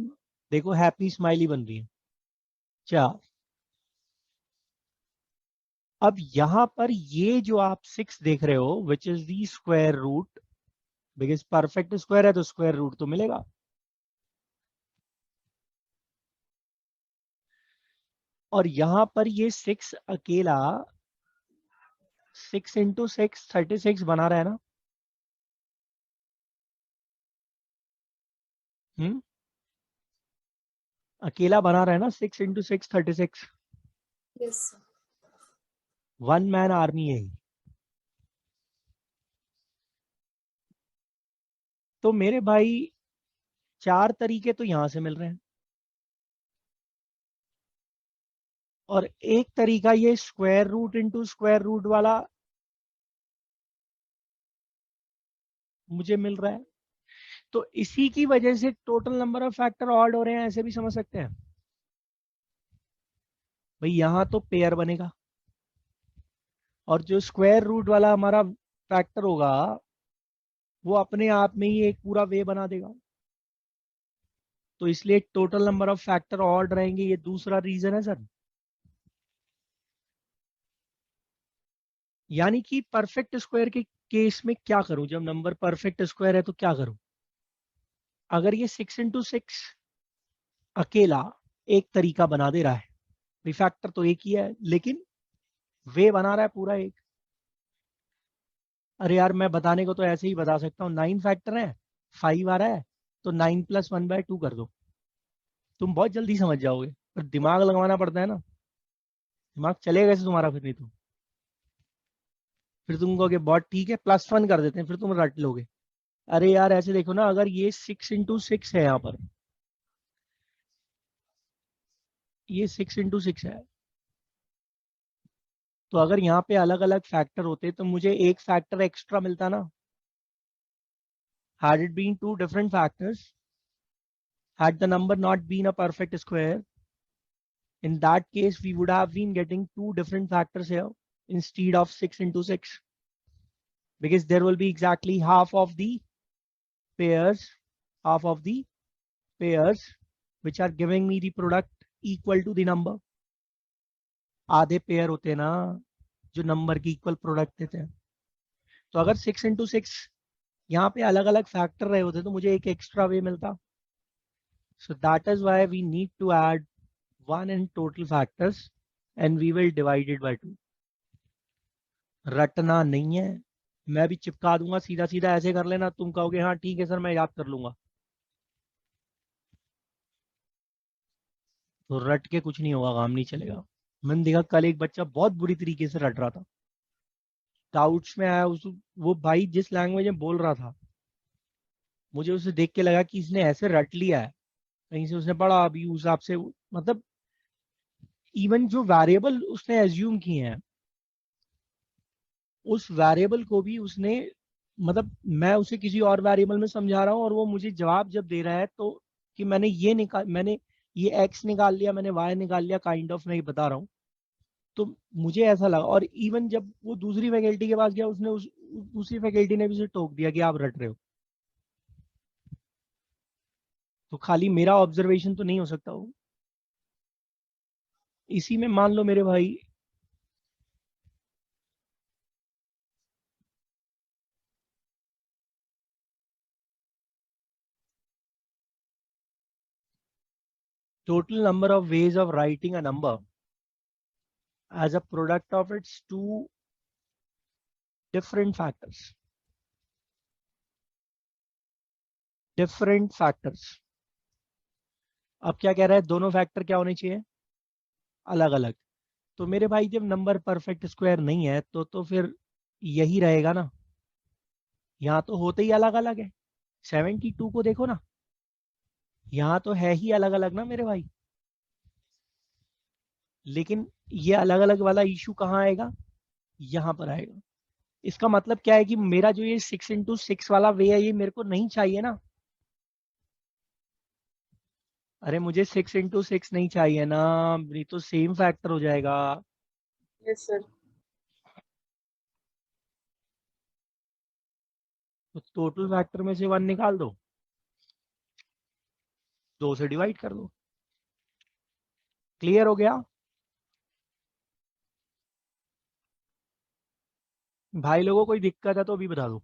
देखो हैप्पी स्माइली बन रही है 4। अब यहां पर ये जो आप 6 देख रहे हो which is the square root, because perfect square है तो स्क्वायर रूट तो मिलेगा। और यहां पर ये 6 अकेला 6 इंटू 6 36 बना रहा है ना। अकेला बना रहा है ना 6 into 6 36। Yes, sir. 1 man army है ही। तो मेरे भाई 4 तरीके तो यहां से मिल रहे हैं, और एक तरीका ये square root into square root वाला मुझे मिल रहा है। तो इसी की वजह से total number of factor odd हो रहे हैं, ऐसे भी समझ सकते हैं भाई। यहां तो पेयर बनेगा, और जो स्क्वायर रूट वाला हमारा फैक्टर होगा वो अपने आप में ही एक पूरा वे बना देगा। तो इसलिए total number of factor odd रहेंगे, ये दूसरा रीजन है सर। यानी कि परफेक्ट स्क्वायर के केस में क्या करूं, जब नंबर परफेक्ट स्क्वायर है तो क्या करूं। अगर ये 6 इंटू 6 अकेला एक तरीका बना दे रहा है, रिफैक्टर तो एक ही है लेकिन वे बना रहा है पूरा एक। अरे यार मैं बताने को तो ऐसे ही बता सकता हूँ, 9 फैक्टर है 5 आ रहा है तो 9 + 1/2 कर दो, तुम बहुत जल्दी समझ जाओगे। पर दिमाग लगवाना पड़ता है ना, दिमाग चलेगा कैसे तुम्हारा फिर, नहीं तो फिर तुम कहोगे बहुत ठीक है +1 कर देते हैं, फिर तुम रट लोगे। अरे यार ऐसे देखो ना, अगर ये 6 इंटू 6 है, यहाँ पर ये 6 इंटू 6 है, तो अगर यहाँ पे अलग अलग फैक्टर होते तो मुझे एक फैक्टर एक्स्ट्रा मिलता ना। Had it been two different factors, had the number not been a perfect square, in that case we would have been getting two different factors here instead of 6 into 6, because there will be exactly half of the pairs which are giving me the product equal to the number. आधे पेयर होते हैं ना जो नंबर की इक्वल प्रोडक्ट देते हैं। तो अगर 6 इंटू 6 यहाँ पे अलग अलग फैक्टर रहे होते तो मुझे एक एक्स्ट्रा वे मिलता। So that is why we need to add 1 in total factors and we will divide it by 2. रटना नहीं है, मैं भी चिपका दूंगा सीधा सीधा ऐसे कर लेना, तुम कहोगे हाँ ठीक है सर मैं याद कर लूंगा। तो रट के कुछ नहीं होगा, काम नहीं चलेगा। मैंने देखा कल एक बच्चा बहुत बुरी तरीके से रट रहा था, डाउट्स में आया वो भाई जिस लैंग्वेज में बोल रहा था मुझे उसे देख के लगा कि इसने ऐसे रट लिया है, कहीं से उसने पढ़ा अभी उस हिसाब से, मतलब इवन जो वेरिएबल उसने एज्यूम किए हैं उस वेरिएबल को भी उसने, मतलब मैं उसे किसी और वेरिएबल में समझा रहा हूँ और वो मुझे जवाब जब दे रहा है तो कि मैंने ये एक्स निकाल लिया, मैंने वाई निकाल लिया, काइंड ऑफ मैं ये बता रहा हूँ। तो मुझे ऐसा लगा, और इवन जब वो दूसरी फैकल्टी के पास गया उसने उसी फैकल्टी ने भी उसे टोक दिया कि आप रट रहे हो। तो खाली मेरा ऑब्जर्वेशन तो नहीं हो सकता वो। इसी में मान लो मेरे भाई total number of ways of writing a number as a product of its two different factors. अब क्या कह रहा है, दोनों फैक्टर क्या होने चाहिए, अलग अलग। तो मेरे भाई जब नंबर परफेक्ट स्क्वायर नहीं है तो फिर यही रहेगा ना, यहाँ तो होते ही अलग अलग है। 72 को देखो ना, यहाँ तो है ही अलग अलग ना मेरे भाई, लेकिन ये अलग अलग वाला इशू कहाँ आएगा, यहाँ पर आएगा। इसका मतलब क्या है कि मेरा जो ये 6 इंटू 6 वाला वे है ये मेरे को नहीं चाहिए ना। अरे मुझे 6 इंटू 6 नहीं चाहिए ना, नहीं तो सेम फैक्टर हो जाएगा। Yes, sir. तो टोटल फैक्टर में से 1 निकाल दो। 2 से डिवाइड कर दो। क्लियर हो गया? भाई लोगों कोई दिक्कत है तो अभी बता दो।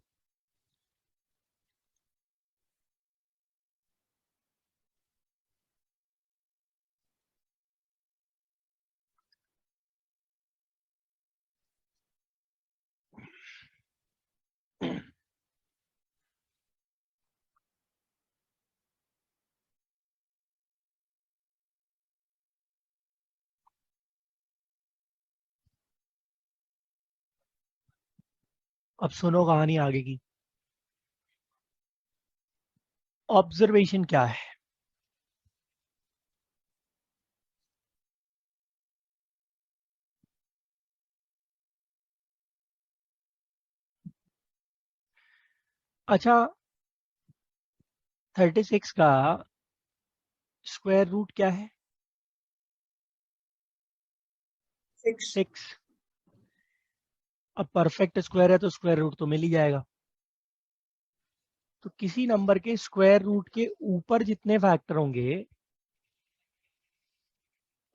अब सुनो कहानी आगे की। ऑब्जर्वेशन क्या है? अच्छा, 36 का स्क्वायर रूट क्या है? 6. 6। अब परफेक्ट स्क्वायर है तो स्क्वायर रूट तो मिल ही जाएगा। तो किसी नंबर के स्क्वायर रूट के ऊपर जितने फैक्टर होंगे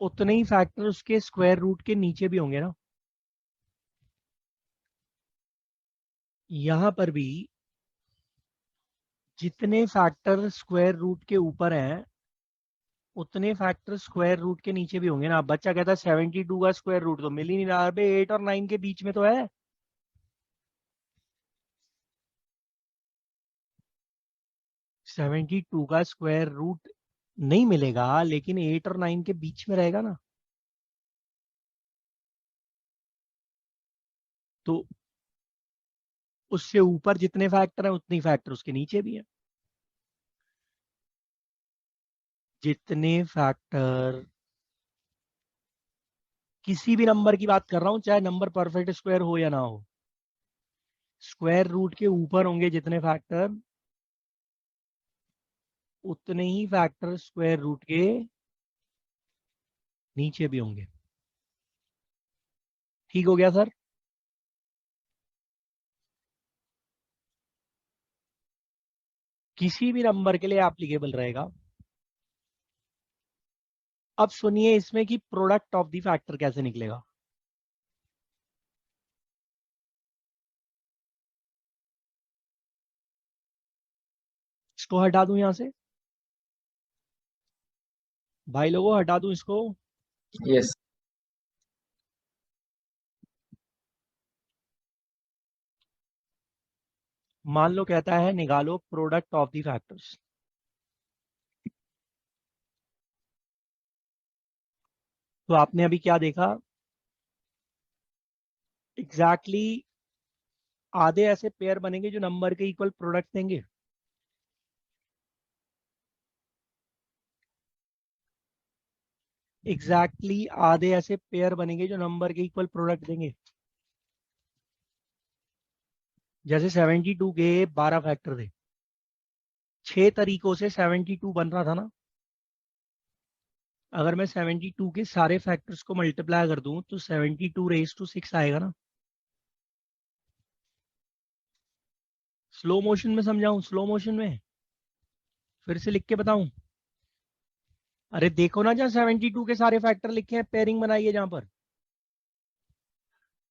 उतने ही फैक्टर उसके स्क्वायर रूट के नीचे भी होंगे ना। यहां पर भी जितने फैक्टर स्क्वायर रूट के ऊपर हैं उतने फैक्टर स्क्वायर रूट के नीचे भी होंगे ना। बच्चा कहता है 72 का स्क्वायर रूट तो मिल ही नहीं रहा। अबे 8 और 9 के बीच में तो है। 72 का स्क्वायर रूट नहीं मिलेगा लेकिन 8 और 9 के बीच में रहेगा ना। तो उससे ऊपर जितने फैक्टर हैं उतने फैक्टर उसके नीचे भी हैं। जितने फैक्टर, किसी भी नंबर की बात कर रहा हूं चाहे नंबर परफेक्ट स्क्वायर हो या ना हो, स्क्वायर रूट के ऊपर होंगे जितने फैक्टर उतने ही फैक्टर स्क्वायर रूट के नीचे भी होंगे। ठीक हो गया सर? किसी भी नंबर के लिए एप्लीकेबल रहेगा। अब सुनिए इसमें कि प्रोडक्ट ऑफ द फैक्टर कैसे निकलेगा। इसको हटा दूं यहां से, भाई लोगों हटा दूं इसको। यस। मान लो कहता है निकालो प्रोडक्ट ऑफ द फैक्टर्स। तो आपने अभी क्या देखा? एग्जैक्टली आधे ऐसे पेयर बनेंगे जो नंबर के इक्वल प्रोडक्ट देंगे। एग्जैक्टली आधे ऐसे पेयर बनेंगे जो नंबर के इक्वल प्रोडक्ट देंगे। जैसे 72 के 12 फैक्टर थे, 6 तरीकों से 72 बन रहा था ना। अगर मैं 72 के सारे फैक्टर्स को मल्टीप्लाई कर दूं तो 72 रेज टू 6 आएगा ना। स्लो मोशन में समझाऊं? स्लो मोशन में फिर से लिख के बताऊं? अरे देखो ना, जहाँ 72 के सारे फैक्टर लिखे हैं पेयरिंग बनाइए जहां पर।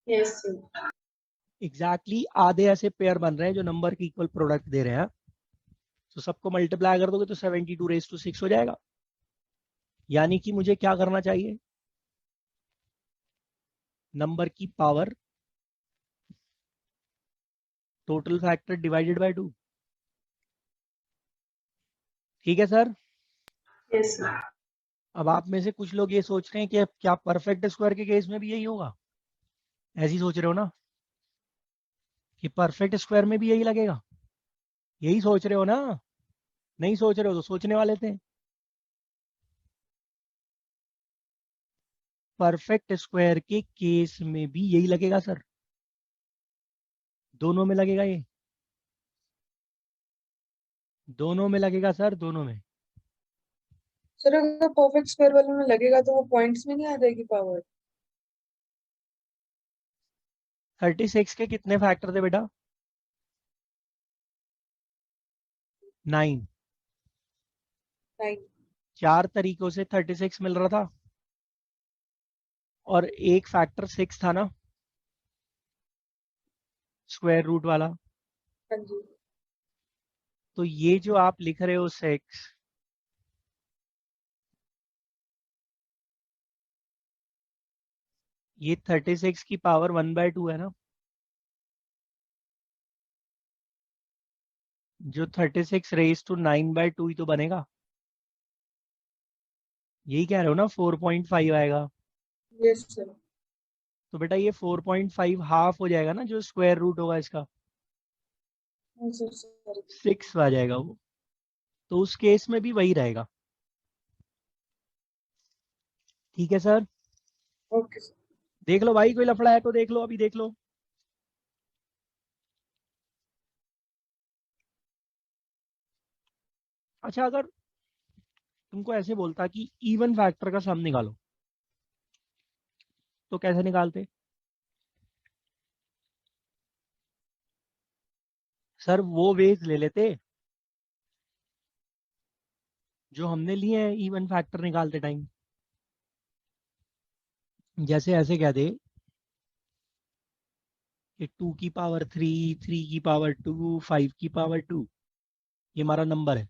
Yes, sir. एग्जैक्टली आधे ऐसे पेयर बन रहे हैं जो नंबर की इक्वल प्रोडक्ट दे रहे हैं। तो सबको मल्टीप्लाई कर दोगे तो 72 रेज टू 6 हो जाएगा। यानी कि मुझे क्या करना चाहिए? नंबर की power total factor divided by 2। ठीक है सर? Yes, sir. अब आप में से कुछ लोग ये सोच रहे हैं कि क्या परफेक्ट स्क्वायर के केस में भी यही होगा? ऐसे ही सोच रहे हो ना कि परफेक्ट स्क्वायर में भी यही लगेगा? यही सोच रहे हो ना? नहीं सोच रहे हो तो सोचने वाले थे। परफेक्ट स्क्वायर के केस में भी यही लगेगा सर। दोनों में लगेगा ये, दोनों में लगेगा सर, दोनों में। सर अगर परफेक्ट स्क्वायर वाले में लगेगा तो वो पॉइंट्स में नहीं आ जाएगी पावर? 36 के कितने फैक्टर थे बेटा? 9। 9. 4 तरीकों से 36 मिल रहा था और एक फैक्टर 6 था ना, स्क्वायर रूट वाला। हाँ जी। तो ये जो आप लिख रहे हो 6, ये 36 की पावर 1/2 है ना, जो 36 रेज टू 9/2 ही तो बनेगा। यही कह रहे हो ना, 4.5 आएगा। Yes sir. तो बेटा ये 4.5 हाफ हो जाएगा ना, जो स्क्वायर रूट होगा इसका, हाँ सर सॉरी। 6 आ जाएगा वो। तो उस केस में भी वही रहेगा। ठीक है सर, ओके सर। देख लो भाई, कोई लफड़ा है तो देख लो, अभी देख लो। अच्छा, अगर तुमको ऐसे बोलता कि इवन फैक्टर का सम निकालो, तो कैसे निकालते? सर वो वेज ले लेते जो हमने लिए हैं इवन फैक्टर निकालते टाइम। जैसे ऐसे कह दे कि 2 की पावर 3, 3 की पावर 2, 5 की पावर 2, ये हमारा नंबर है,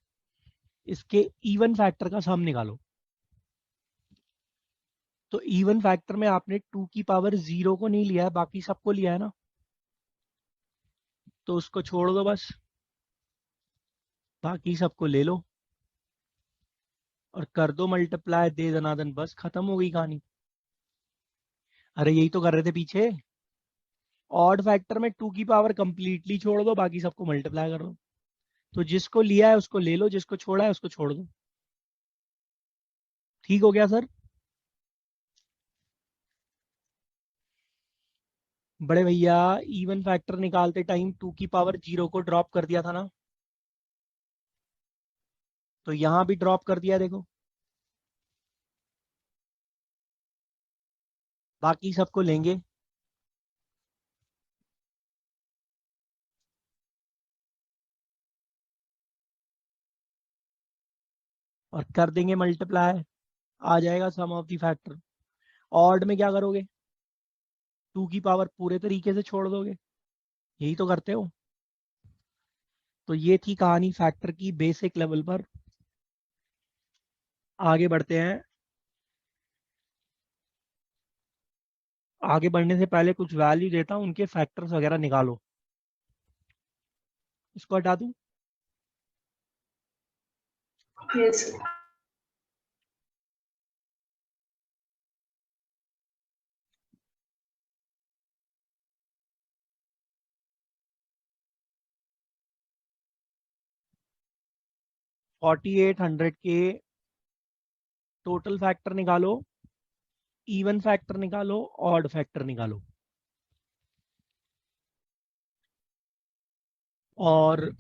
इसके इवन फैक्टर का सम निकालो। तो इवन फैक्टर में आपने 2 की पावर 0 को नहीं लिया है, बाकी सबको लिया है ना, तो उसको छोड़ दो बस, बाकी सबको ले लो और कर दो मल्टीप्लाई, दे दनादन, बस खत्म हो गई कहानी। अरे यही तो कर रहे थे पीछे। ऑड फैक्टर में 2 की पावर कंप्लीटली छोड़ दो, बाकी सबको मल्टीप्लाई कर दो। तो जिसको लिया है उसको ले लो, जिसको छोड़ा है उसको छोड़ दो। ठीक हो गया सर? बड़े भैया, इवन फैक्टर निकालते टाइम 2 की पावर 0 को ड्रॉप कर दिया था ना, तो यहां भी ड्रॉप कर दिया, देखो। बाकी सबको लेंगे और कर देंगे मल्टीप्लाई, आ जाएगा सम ऑफ द फैक्टर। ऑड में क्या करोगे? 2 की पावर पूरे तरीके से छोड़ दोगे, यही तो करते हो। तो ये थी कहानी फैक्टर की बेसिक लेवल पर। आगे बढ़ते हैं। आगे बढ़ने से पहले कुछ वैल्यू देता हूं, उनके फैक्टर्स वगैरह निकालो। इसको हटा दूं? Yes sir. फोर्टी 800 के टोटल फैक्टर निकालो, इवन फैक्टर निकालो, ऑड फैक्टर निकालो। और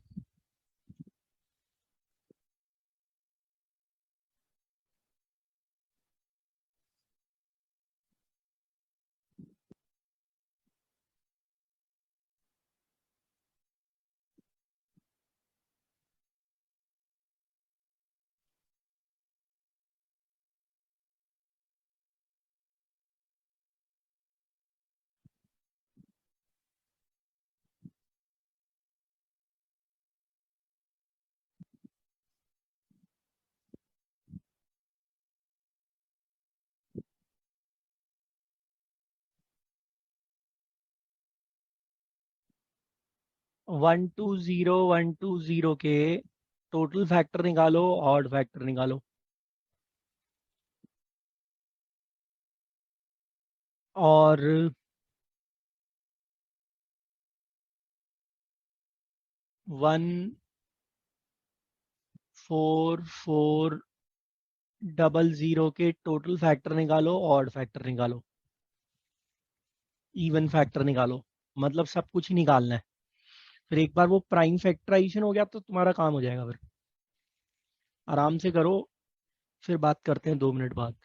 वन टू जीरो के टोटल फैक्टर निकालो, ऑड फैक्टर निकालो। और 1440 के टोटल फैक्टर निकालो, ऑड फैक्टर निकालो, इवन फैक्टर निकालो। मतलब सब कुछ ही निकालना है। फिर एक बार वो प्राइम फैक्टराइजेशन हो गया तो तुम्हारा काम हो जाएगा। फिर आराम से करो, फिर बात करते हैं 2 मिनट बाद।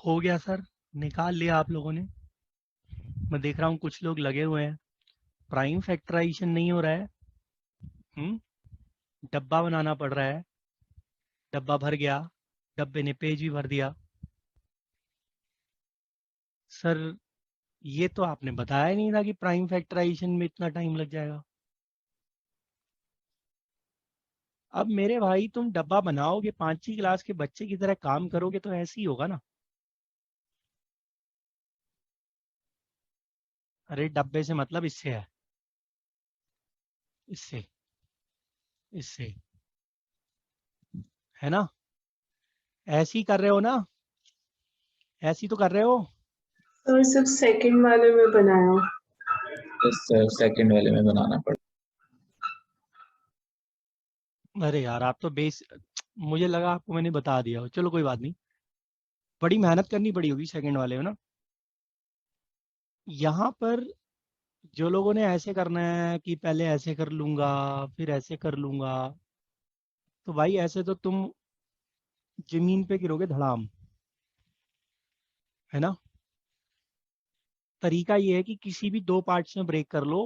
हो गया सर, निकाल लिया आप लोगों ने। मैं देख रहा हूँ कुछ लोग लगे हुए हैं, प्राइम फैक्टराइजेशन नहीं हो रहा है। डब्बा बनाना पड़ रहा है, डब्बा भर गया, डब्बे ने पेज भी भर दिया। सर ये तो आपने बताया ही नहीं था कि प्राइम फैक्टराइजेशन में इतना टाइम लग जाएगा। अब मेरे भाई तुम डब्बा बनाओगे, 5वीं क्लास के बच्चे की तरह काम करोगे तो ऐसे ही होगा ना। अरे डब्बे से मतलब इससे है, इससे, इससे, है ना। ऐसे ही कर रहे हो ना, ऐसे ही तो कर रहे हो। सर सिर्फ सेकंड वाले में बनाया। यस सर, सेकंड वाले में बनाना पड़ा। अरे यार आप तो बेस, मुझे लगा आपको मैंने बता दिया हो। चलो कोई बात नहीं, बड़ी मेहनत करनी पड़ी होगी सेकंड वाले में ना। यहाँ पर जो लोगों ने ऐसे करना है कि पहले ऐसे कर लूंगा फिर ऐसे कर लूंगा, तो भाई ऐसे तो तुम जमीन पे गिरोगे धड़ाम, है ना। तरीका ये है कि किसी भी 2 पार्ट्स में ब्रेक कर लो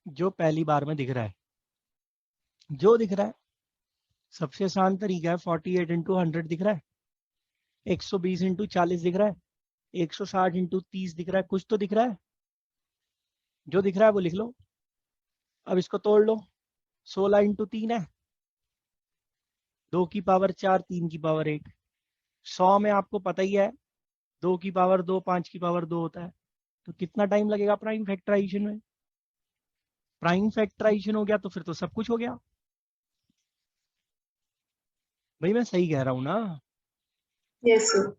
जो पहली बार में दिख रहा है, जो दिख रहा है। सबसे आसान तरीका है 48 इंटू 100 दिख रहा है, 120 इंटू 40 दिख रहा है, 160 इंटू 30 दिख रहा है, कुछ तो दिख रहा है। जो दिख रहा है वो लिख लो। अब इसको तोड़ लो, 16 इंटू 3 है, 2 की पावर 4, 3 की पावर 1। 100 में आपको पता ही है 2 की पावर 2, 5 की पावर 2 होता है। तो कितना टाइम लगेगा प्राइम फैक्टराइजेशन में। प्राइम फैक्टराइजेशन हो गया तो फिर तो सब कुछ हो गया। भाई मैं सही कह रहा हूँ ना। Yes sir.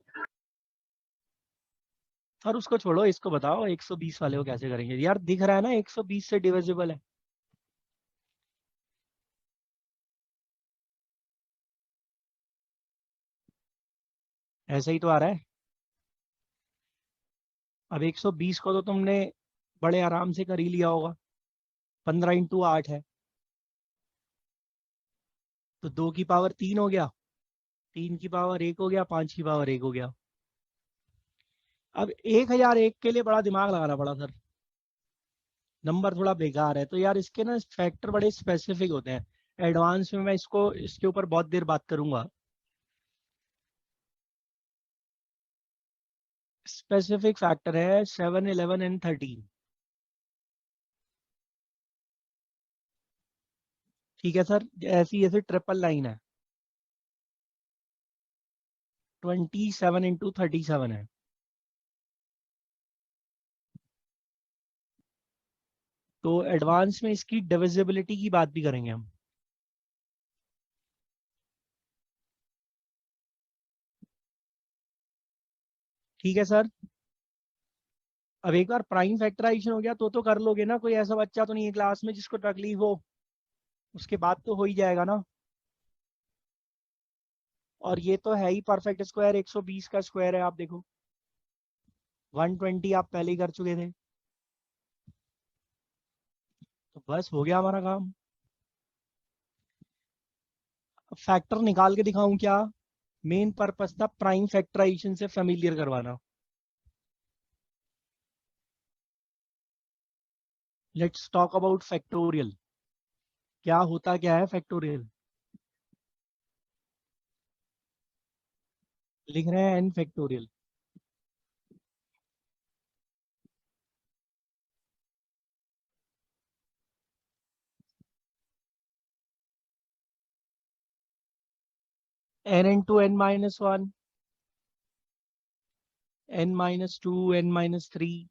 और उसको छोड़ो, इसको बताओ 120 वाले को कैसे करेंगे। यार दिख रहा है ना 120 से डिविजिबल है। ऐसा ही तो आ रहा है। अब 120 को तो तुमने बड़े आराम से कर ही लिया होगा, 15 इंटू 8 है तो 2 की पावर 3 हो गया, 3 की पावर 1 हो गया, 5 की पावर 1 हो गया। अब 1001 के लिए बड़ा दिमाग लगाना पड़ा सर, नंबर थोड़ा बेकार है। तो यार इसके ना फैक्टर बड़े स्पेसिफिक होते हैं। एडवांस में मैं इसको, इसके ऊपर बहुत देर बात करूंगा। स्पेसिफिक फैक्टर है 7, 11 एंड 13। ठीक है सर, ऐसी ऐसे ट्रिपल लाइन है, 27 इंटू 37 है। तो एडवांस में इसकी डिविजिबिलिटी की बात भी करेंगे हम। ठीक है सर। अब एक बार प्राइम फैक्टराइजेशन हो गया तो कर लोगे ना। कोई ऐसा बच्चा तो नहीं है क्लास में जिसको तकलीफ हो, उसके बाद तो हो ही जाएगा ना। और ये तो है ही परफेक्ट स्क्वायर, 120 का स्क्वायर है। आप देखो 120 आप पहले ही कर चुके थे, तो बस हो गया हमारा काम। अब फैक्टर निकाल के दिखाऊं क्या। मेन पर्पस था प्राइम फैक्टराइजेशन से फेमिलियर करवाना। Let's talk about factorial. क्या होता क्या है फैक्टोरियल। लिख रहे हैं n factorial. N into n minus 1, n-2, n-3,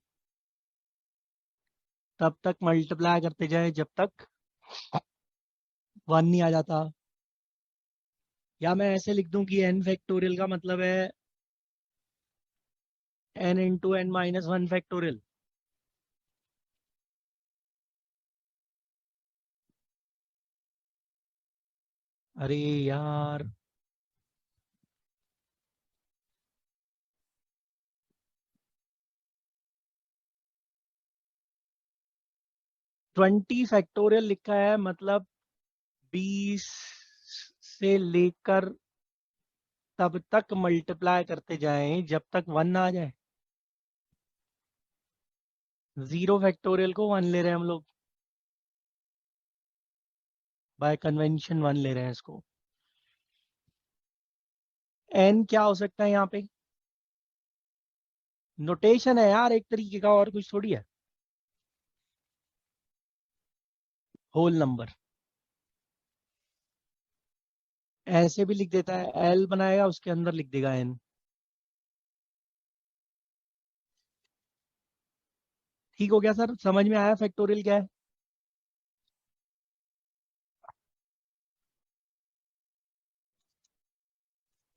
तब तक मल्टीप्लाई करते जाए जब तक 1 नहीं आ जाता। या मैं ऐसे लिख दूं कि n फैक्टोरियल का मतलब है n इंटू n-1 फैक्टोरियल। अरे यार, ट्वेंटी फैक्टोरियल लिखा है मतलब 20 से लेकर तब तक मल्टीप्लाई करते जाएं जब तक 1 ना आ जाए। 0 फैक्टोरियल को 1 ले रहे हैं हम लोग, बाय कन्वेंशन 1 ले रहे हैं इसको। n क्या हो सकता है यहाँ पे? नोटेशन है यार एक तरीके का, और कुछ थोड़ी है। होल नंबर ऐसे भी लिख देता है, l बनाएगा उसके अंदर लिख देगा n। ठीक हो गया सर, समझ में आया फैक्टोरियल क्या है?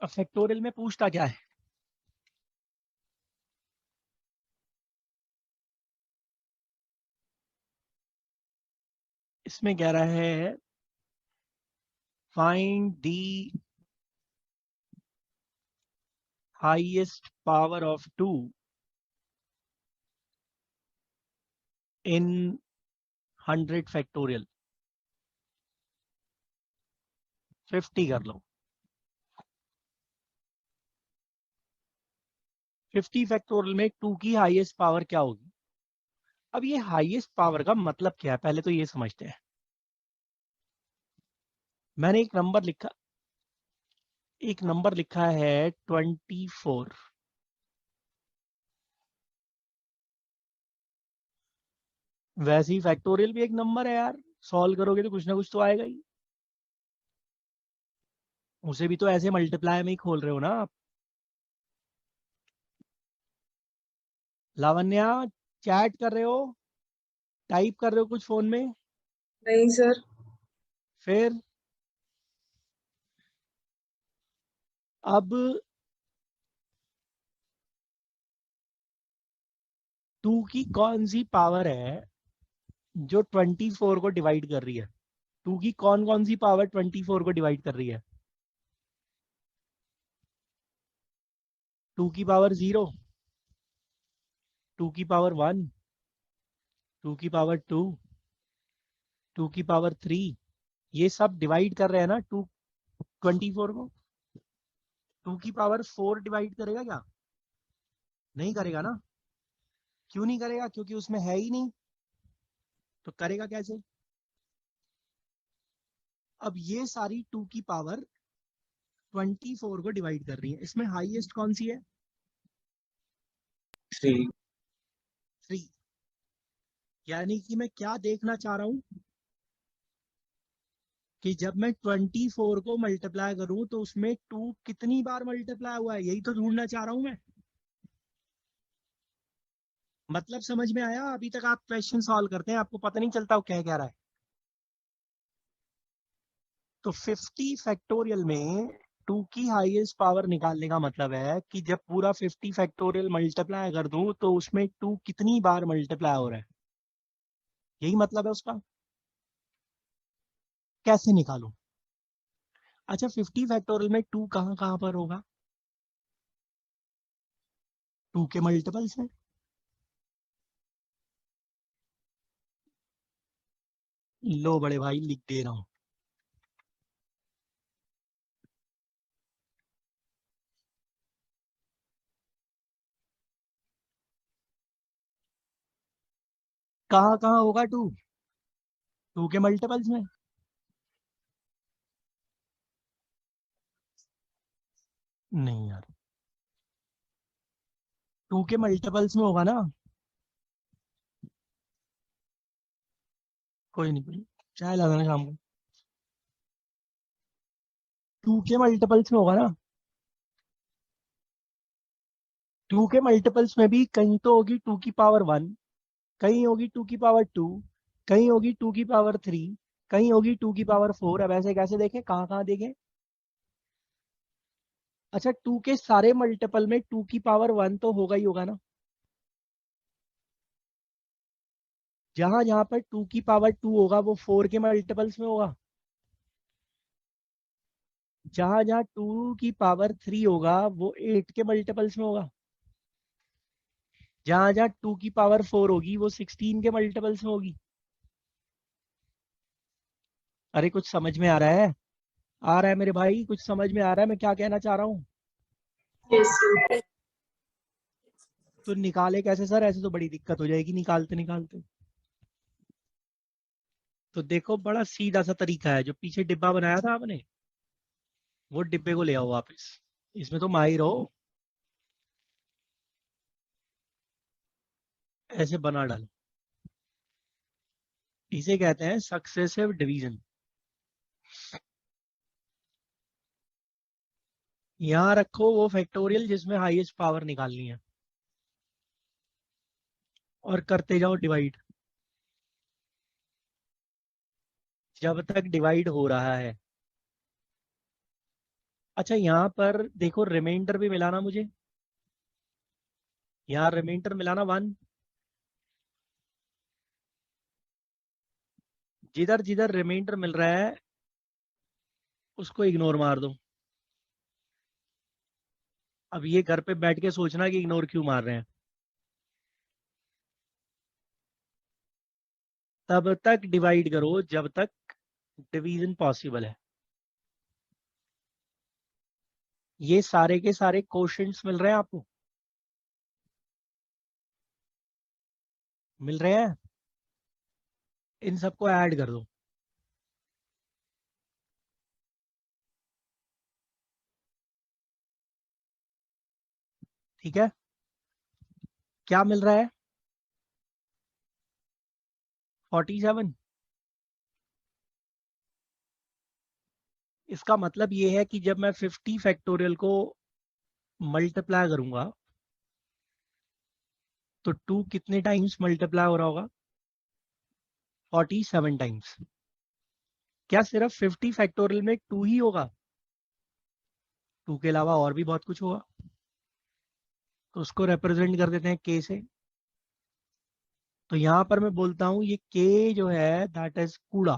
अब फैक्टोरियल में पूछता क्या है? इसमें कह रहा है find the highest power of 2 in 100 factorial. 50 कर लो। 50 फैक्टोरियल में 2 की हाईएस्ट पावर क्या होगी? अब ये हाईएस्ट पावर का मतलब क्या है, पहले तो ये समझते हैं। मैंने एक नंबर लिखा है 24। वैसे ही फैक्टोरियल भी एक नंबर है यार, सॉल्व करोगे तो कुछ ना कुछ तो आएगा ही। उसे भी तो ऐसे मल्टीप्लाई में ही खोल रहे हो ना आप। लावण्या, चैट कर रहे हो, टाइप कर रहे हो कुछ फोन में? नहीं सर। फिर अब 2 की कौन सी पावर है जो 24 को डिवाइड कर रही है? 2 की कौन कौन सी पावर 24 को डिवाइड कर रही है? 2 की पावर 0, 2 की पावर 1, 2 की पावर 2, 2 की पावर 3, ये सब डिवाइड कर रहे हैं ना 24 को। 2 की पावर 4 डिवाइड करेगा क्या? नहीं करेगा ना। क्यों नहीं करेगा? क्योंकि उसमें है ही नहीं, तो करेगा कैसे? अब ये सारी 2 की पावर 24 को डिवाइड कर रही है, इसमें हाईएस्ट कौन सी है? 3। 3। यानी कि मैं क्या देखना चाह रहा हूं कि जब मैं 24 को मल्टीप्लाई करूं तो उसमें 2 कितनी बार मल्टीप्लाई हुआ है, यही तो ढूंढना चाह रहा हूं मैं। मतलब समझ में आया? अभी तक आप क्वेश्चन सॉल्व करते हैं, आपको पता नहीं चलता वो क्या रहा है। तो 50 फैक्टोरियल में 2 की हाईएस्ट पावर निकालने का मतलब है कि जब पूरा 50 फैक्टोरियल मल्टीप्लाई कर दूं तो उसमें 2 कितनी बार मल्टीप्लाई हो रहा है, यही मतलब है उसका। कैसे निकालूं? अच्छा, 50 फैक्टोरियल में 2 कहाँ कहाँ पर होगा? 2 के मल्टीपल्स में। लो बड़े भाई, लिख दे रहा हूं। कहाँ कहाँ होगा 2 के मल्टीपल्स में? नहीं यार, 2 के मल्टीपल्स में होगा ना। कोई नहीं, चाय ला देना शाम को। 2 के मल्टीपल्स में होगा ना। 2 के मल्टीपल्स में भी कहीं तो होगी 2 की पावर 1, कहीं होगी 2 की पावर 2, कहीं होगी 2 की पावर 3, कहीं होगी 2 की पावर 4। अब ऐसे कैसे देखें, कहाँ कहाँ देखें? अच्छा, 2 के सारे मल्टीपल में 2 की पावर 1 तो होगा ही होगा ना। जहां जहां पर 2 की पावर 2 होगा वो 4 के मल्टीपल्स में होगा। जहां जहां 2 की पावर 3 होगा वो 8 के मल्टीपल्स में होगा। जहां जहां 2 की पावर 4 होगी वो 16 के मल्टीपल्स में होगी। अरे कुछ समझ में आ रहा है? आ रहा है मेरे भाई? कुछ समझ में आ रहा है मैं क्या कहना चाह रहा हूँ? Yes, sir. तो निकाले कैसे सर? ऐसे तो बड़ी दिक्कत हो जाएगी निकालते निकालते। तो देखो बड़ा सीधा सा तरीका है, जो पीछे डिब्बा बनाया था आपने वो डिब्बे को ले आओ वापस। इसमें तो माहिर हो, ऐसे बना डालो। इसे कहते हैं सक्सेसिव डिवीजन। यहां रखो वो फैक्टोरियल जिसमें हाईएस्ट पावर निकालनी है और करते जाओ डिवाइड जब तक डिवाइड हो रहा है। अच्छा यहाँ पर देखो रिमाइंडर भी मिलाना मुझे। यहाँ रिमाइंडर मिलाना 1। जिधर जिधर रिमाइंडर मिल रहा है उसको इग्नोर मार दो। अब ये घर पे बैठ के सोचना कि इग्नोर क्यों मार रहे हैं। तब तक डिवाइड करो जब तक डिवीजन पॉसिबल है। ये सारे के सारे क्वोशंट्स मिल रहे हैं आपको? मिल रहे हैं? इन सबको ऐड कर दो। ठीक है, क्या मिल रहा है? 47। इसका मतलब ये है कि जब मैं 50 फैक्टोरियल को मल्टीप्लाई करूंगा तो 2 कितने टाइम्स मल्टीप्लाई हो रहा होगा? 47 टाइम्स। क्या सिर्फ 50 फैक्टोरियल में 2 ही होगा? 2 के अलावा और भी बहुत कुछ होगा। तो उसको रिप्रेजेंट कर देते हैं k से। तो यहां पर मैं बोलता हूं ये k जो है दैट इज कूड़ा।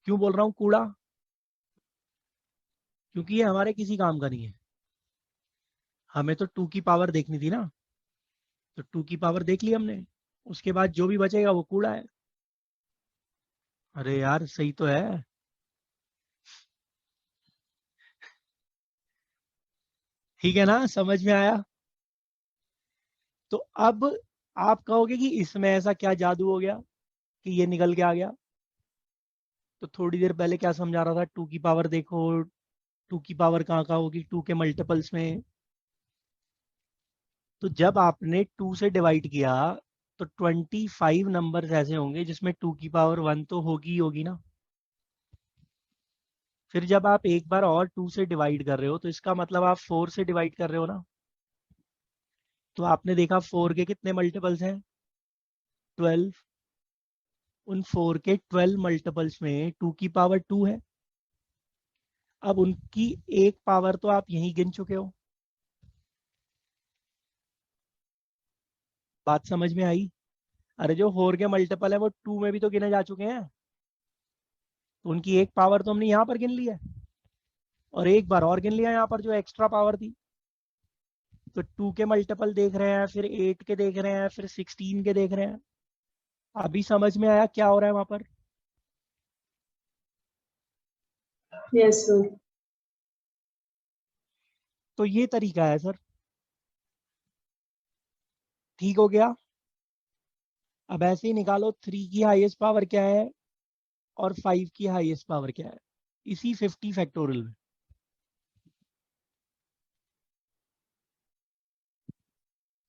क्यों बोल रहा हूं कूड़ा? क्योंकि ये हमारे किसी काम का नहीं है। हमें तो 2 की पावर देखनी थी ना, तो 2 की पावर देख ली हमने। उसके बाद जो भी बचेगा वो कूड़ा है। अरे यार सही तो है। ठीक है ना, समझ में आया? तो अब आप कहोगे कि इसमें ऐसा क्या जादू हो गया कि ये निकल के आ गया? तो थोड़ी देर पहले क्या समझा रहा था, 2 की पावर देखो, 2 की पावर कहाँ कहाँ होगी 2 के मल्टीपल्स में। तो जब आपने 2 से डिवाइड किया तो 25 नंबर्स ऐसे होंगे जिसमें 2 की पावर 1 तो होगी ही होगी ना। फिर जब आप एक बार और 2 से डिवाइड कर रहे हो तो इसका मतलब आप 4 से डिवाइड कर रहे हो ना। तो आपने देखा 4 के कितने मल्टीपल्स हैं? 12। उन 4 के 12 मल्टीपल्स में 2 की पावर 2 है। अब उनकी एक पावर तो आप यहीं गिन चुके हो। बात समझ में आई? अरे जो 4 के मल्टीपल है वो 2 में भी तो गिने जा चुके हैं। तो उनकी एक पावर तो हमने यहाँ पर गिन ली है और एक बार और गिन लिया यहाँ पर जो एक्स्ट्रा पावर थी। तो 2 के मल्टीपल देख रहे हैं, फिर 8 के देख रहे हैं, फिर 16 के देख रहे हैं। अभी समझ में आया क्या हो रहा है वहां पर? Yes, sir. तो ये तरीका है सर। ठीक हो गया। अब ऐसे ही निकालो 3 की हाईएस्ट पावर क्या है और 5 की हाईएस्ट पावर क्या है इसी 50 फैक्टोरियल में।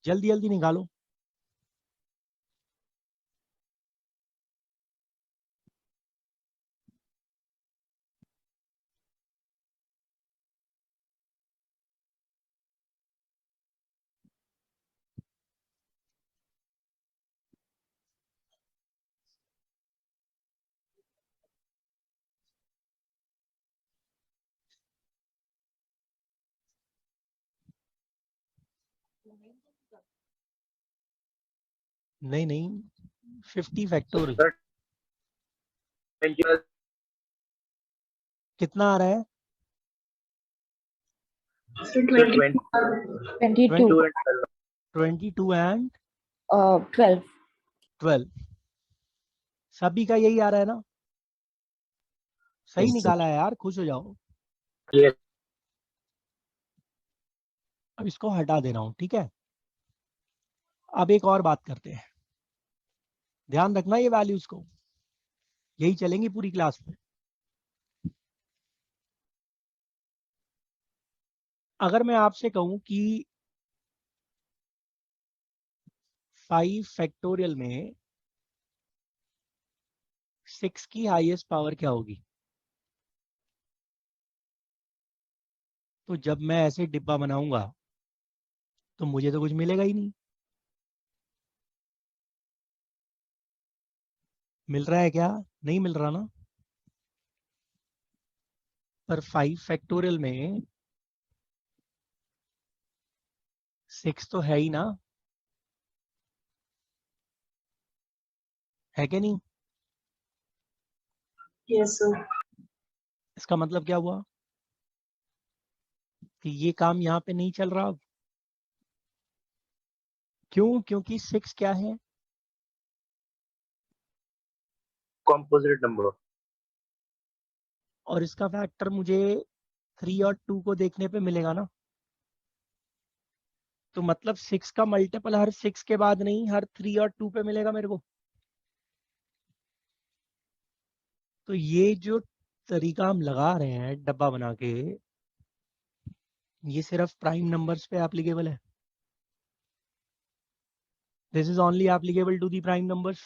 जल्दी जल्दी निकालो। नहीं नहीं, 50 फैक्टोरियल सर 20 कितना आ रहा है? So 20. 22. 22 एंड 12. 12। सभी का यही आ रहा है ना? सही Yes, sir. निकाला है यार, खुश हो जाओ। Yes. अब इसको हटा दे रहा हूं, ठीक है। अब एक और बात करते हैं, ध्यान रखना ये वैल्यूज को, यही चलेंगी पूरी क्लास में। अगर मैं आपसे कहूं कि 5 फैक्टोरियल में 6 की हाईएस्ट पावर क्या होगी, तो जब मैं ऐसे डिब्बा बनाऊंगा तो मुझे तो कुछ मिलेगा ही नहीं। मिल रहा है क्या? नहीं मिल रहा ना। पर 5 फैक्टोरियल में 6 तो है ही ना, है क्या नहीं? Yes, sir. इसका मतलब क्या हुआ कि ये काम यहाँ पे नहीं चल रहा अब। क्यों? क्योंकि 6 क्या है? Composite number. और इसका फैक्टर मुझे 3 और 2 को देखने पे मिलेगा ना। तो मतलब 6 का मल्टीपल हर 6 के बाद नहीं, हर 3 और 2 पे मिलेगा मेरे को। तो ये जो तरीका हम लगा रहे हैं डब्बा बना के, ये सिर्फ प्राइम नंबर्स पे एप्लीकेबल है। This is only applicable to the prime numbers.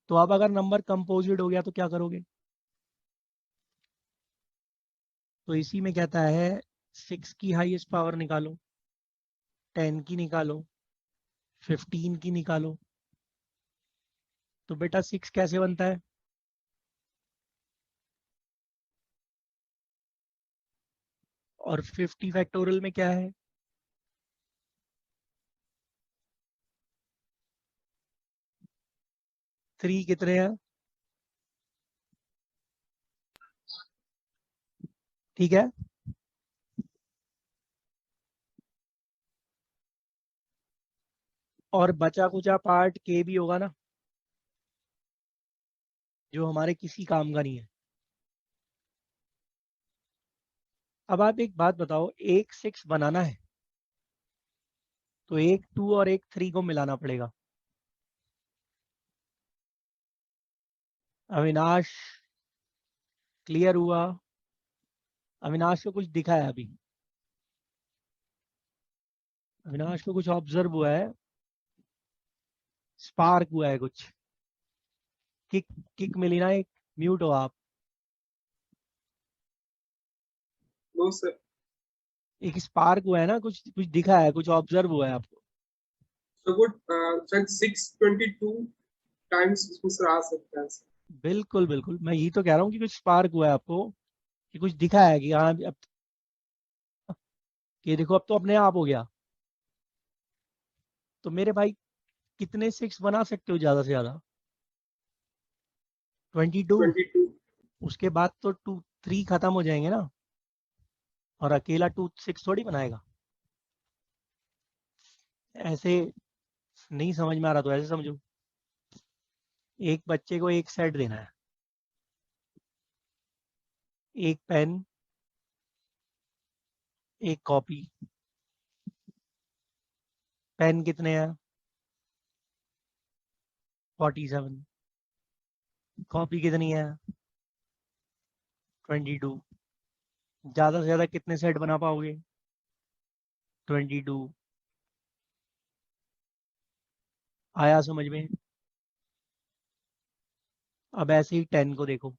तो अब अगर नंबर कंपोजिट हो गया तो क्या करोगे? तो इसी में कहता है 6 की हाईएस्ट पावर निकालो, 10 की निकालो, 15 की निकालो। तो बेटा 6 कैसे बनता है? और 50 फैक्टोरियल में क्या है? थ्री कितने हैं? ठीक है। और बचा कुचा पार्ट के भी होगा ना, जो हमारे किसी काम का नहीं है। अब आप एक बात बताओ, एक 6 बनाना है तो एक 2 और एक 3 को मिलाना पड़ेगा। अविनाश क्लियर हुआ? अविनाश को कुछ दिखा है अभी? अविनाश को कुछ ऑब्जर्व हुआ है, स्पार्क हुआ है कुछ? किक किक मिली ना एक? म्यूट हो आप। No, sir. एक स्पार्क हुआ है ना, कुछ कुछ दिखा है, कुछ ऑब्जर्व हुआ है आपको? So good. शायद 622 times इसमें से आ सकता है. बिल्कुल बिल्कुल, मैं यही तो कह रहा हूँ कि कुछ स्पार्क हुआ है आपको, कि कुछ दिखा है कि हाँ अब ये देखो अब तो अपने आप हो गया। तो मेरे भाई कितने 6 बना सकते हो ज्यादा से ज्यादा? 22। 22. उसके बाद तो 2 3 खत्म हो जाएंगे ना, और अकेला 2 6 थोड़ी बनाएगा। ऐसे नहीं समझ में आ रहा तो ऐसे समझो, एक बच्चे को एक सेट देना है, एक पेन, एक कॉपी। पेन कितने हैं? 47। कॉपी कितनी है? 22। ज्यादा से ज्यादा कितने सेट बना पाओगे? 22। आया समझ में? अब ऐसे ही 10 को देखो,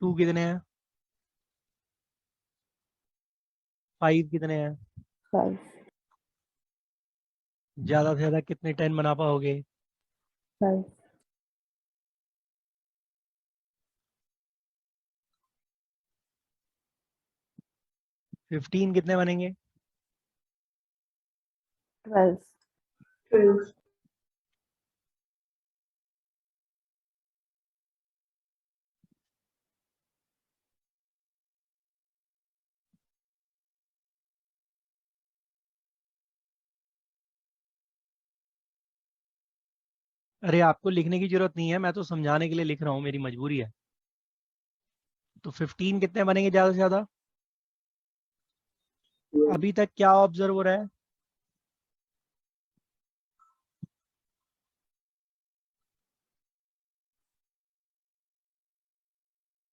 टू कितने हैं? 5 कितने हैं? 5. ज्यादा से ज्यादा कितने 10 बना पाओगे? 5. 15 कितने बनेंगे? 12. 12. अरे आपको लिखने की जरूरत नहीं है, मैं तो समझाने के लिए लिख रहा हूँ, मेरी मजबूरी है। तो 15 कितने बनेंगे ज्यादा से ज्यादा? अभी तक क्या ऑब्जर्व हो रहा है?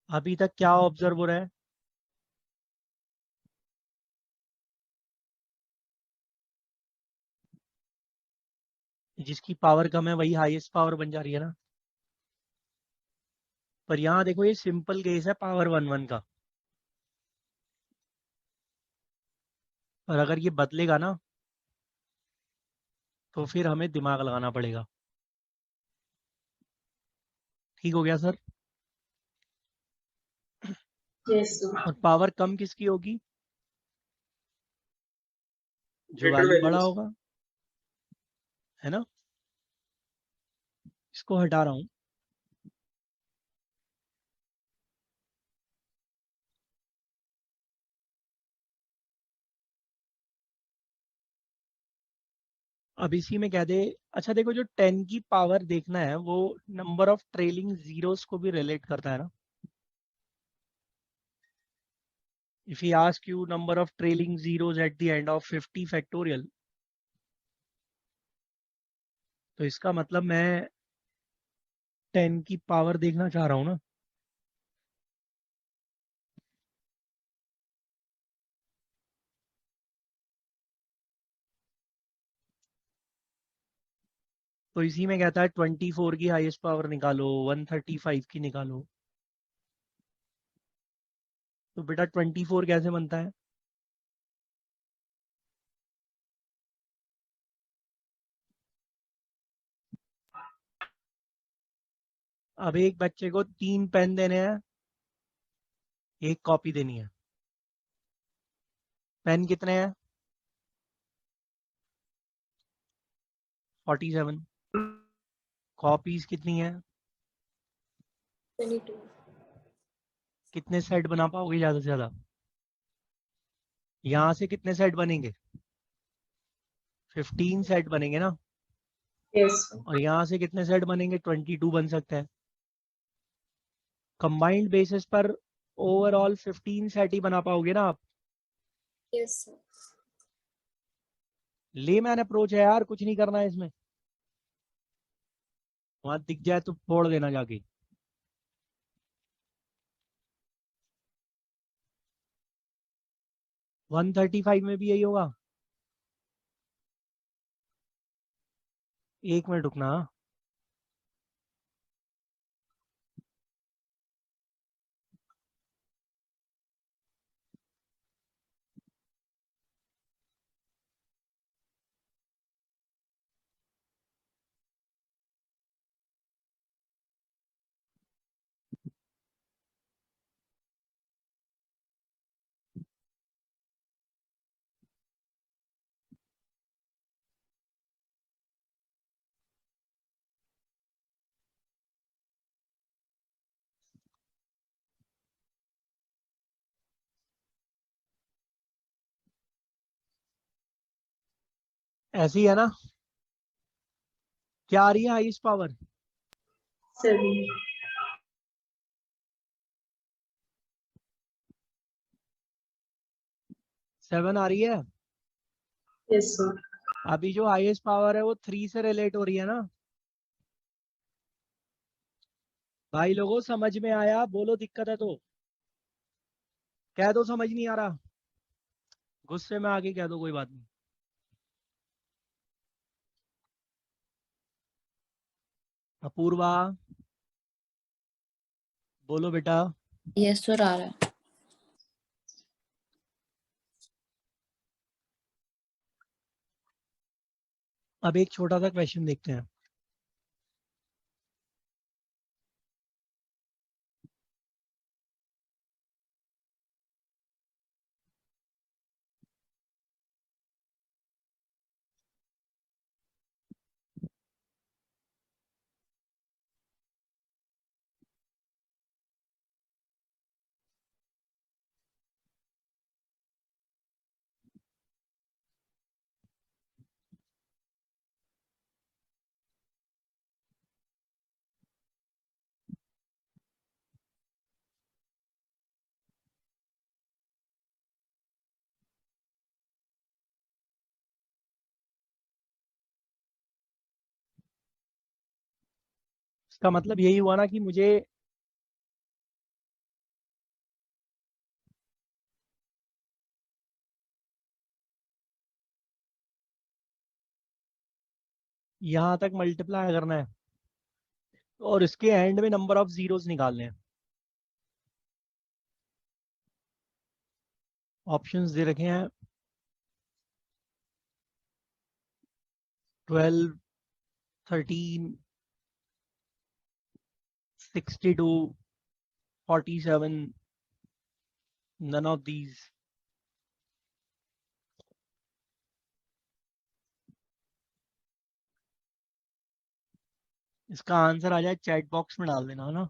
अभी तक क्या ऑब्जर्व हो रहा है? जिसकी पावर कम है वही हाईएस्ट पावर बन जा रही है ना। पर यहाँ देखो ये सिंपल केस है पावर 1 1 का। और अगर ये बदलेगा ना तो फिर हमें दिमाग लगाना पड़ेगा। ठीक हो गया सर? Yes sir. और पावर कम किसकी होगी? जो ग्रेटर वैल्यू बड़ा वैल्यूज। होगा, है ना। इसको हटा रहा हूँ। अब इसी में कह दे। अच्छा देखो, जो 10 की पावर देखना है वो नंबर ऑफ ट्रेलिंग जीरोस को भी रिलेट करता है ना। If he ask you number of trailing zeros at the end of 50 factorial, तो इसका मतलब मैं 10 की पावर देखना चाह रहा हूँ ना। तो इसी में कहता है 24 की हाईएस्ट पावर निकालो, 135 की निकालो। तो बेटा 24 कैसे बनता है? अब एक बच्चे को 3 पेन देने हैं, एक कॉपी देनी है। पेन कितने हैं? 47। कॉपीज कितनी है? 22। कितने सेट बना पाओगे ज्यादा से ज्यादा? यहाँ से कितने सेट बनेंगे? 15 सेट बनेंगे ना। Yes sir. और यहाँ से कितने सेट बनेंगे? 22 बन सकता है। कंबाइंड बेसिस पर ओवरऑल 15 सेट ही बना पाओगे ना आप। Yes sir. लेमैन अप्रोच है यार, कुछ नहीं करना है इसमें। वहां दिख जाए तो फोड़ देना जाके। वन 135 में भी यही होगा। एक मिनट रुकना। ऐसी है ना। क्या आ रही है हाईएस्ट पावर? 7। 7 आ रही है। Yes sir. अभी जो हाईएस्ट पावर है वो 3 से रिलेट हो रही है ना। भाई लोगों समझ में आया? बोलो दिक्कत है तो कह दो, समझ नहीं आ रहा गुस्से में आके कह दो, कोई बात नहीं। अपूर्वा बोलो बेटा। यस सर आ रहा है। अब एक छोटा सा क्वेश्चन देखते हैं। इसका मतलब यही हुआ ना कि मुझे यहां तक मल्टीप्लाई करना है और इसके एंड में नंबर ऑफ जीरोस निकालने हैं। ऑप्शंस दे रखे हैं 12, 13, 62, 47, none of these। इसका आंसर आ जाए चैट बॉक्स में डाल देना है ना।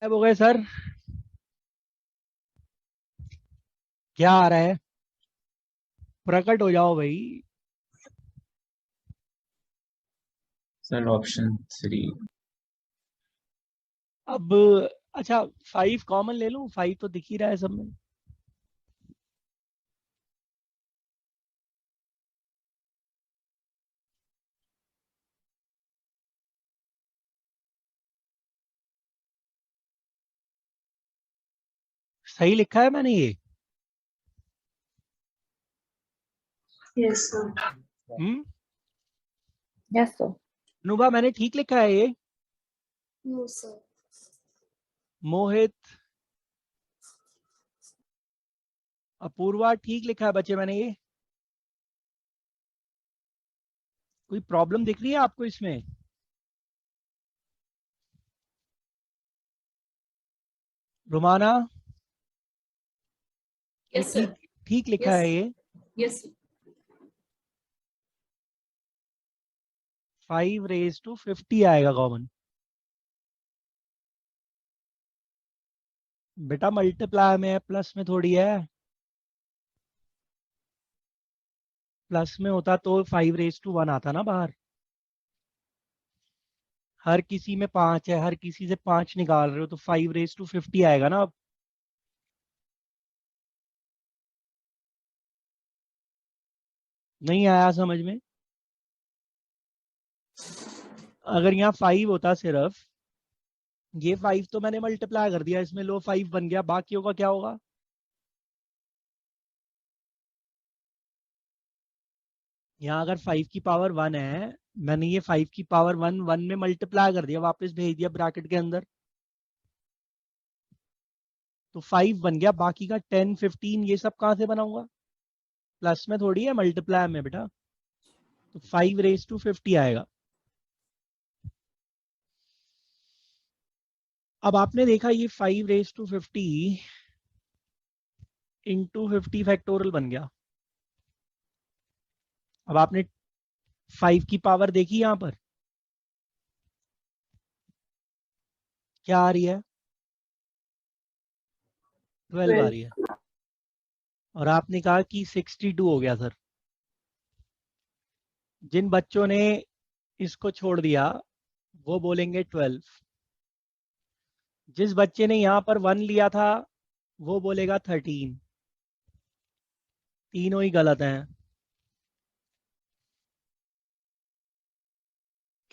अब हो गए सर, क्या आ रहा है? प्रकट हो जाओ भाई। Sir option 3। अब अच्छा, 5 कॉमन ले लूं? 5 तो दिख ही रहा है सब में। सही लिखा है मैंने ये? Yes sir. Yes sir. Anubha, मैंने ठीक लिखा है ये? No sir. मोहित, अपूर्वा, ठीक लिखा है बच्चे मैंने ये? कोई प्रॉब्लम दिख रही है आपको इसमें? रुमाना, ये यस सर। ठीक ठीक लिखा है ये? यस 5 रेज टू 50 आएगा कॉमन। बेटा मल्टीप्लाई में है, प्लस में थोड़ी है। प्लस में होता तो 5 रेज टू 1 आता ना बाहर। हर किसी में 5 है, हर किसी से 5 निकाल रहे हो तो 5 रेज टू 50 आएगा ना। अब नहीं आया समझ में? अगर यहाँ 5 होता सिर्फ, ये 5 तो मैंने मल्टीप्लाई कर दिया, इसमें लो 5 बन गया, बाकियों का क्या होगा? यहाँ अगर 5 की पावर 1 है, मैंने ये 5 की पावर 1 1 में मल्टीप्लाई कर दिया, वापस भेज दिया ब्रैकेट के अंदर, तो 5 बन गया। बाकी का 10 15 ये सब कहां से बनाऊंगा? प्लस में थोड़ी है, मल्टीप्लाई में बेटा। तो 5 रेज टू 50 आएगा। अब आपने देखा ये 5 रेज टू 50 इंटू 50 फैक्टोरियल बन गया। अब आपने 5 की पावर देखी यहां पर क्या आ रही है? 12 आ रही है। और आपने कहा कि 62 हो गया सर। जिन बच्चों ने इसको छोड़ दिया वो बोलेंगे 12। जिस बच्चे ने यहां पर 1 लिया था वो बोलेगा 13। तीनों ही गलत हैं।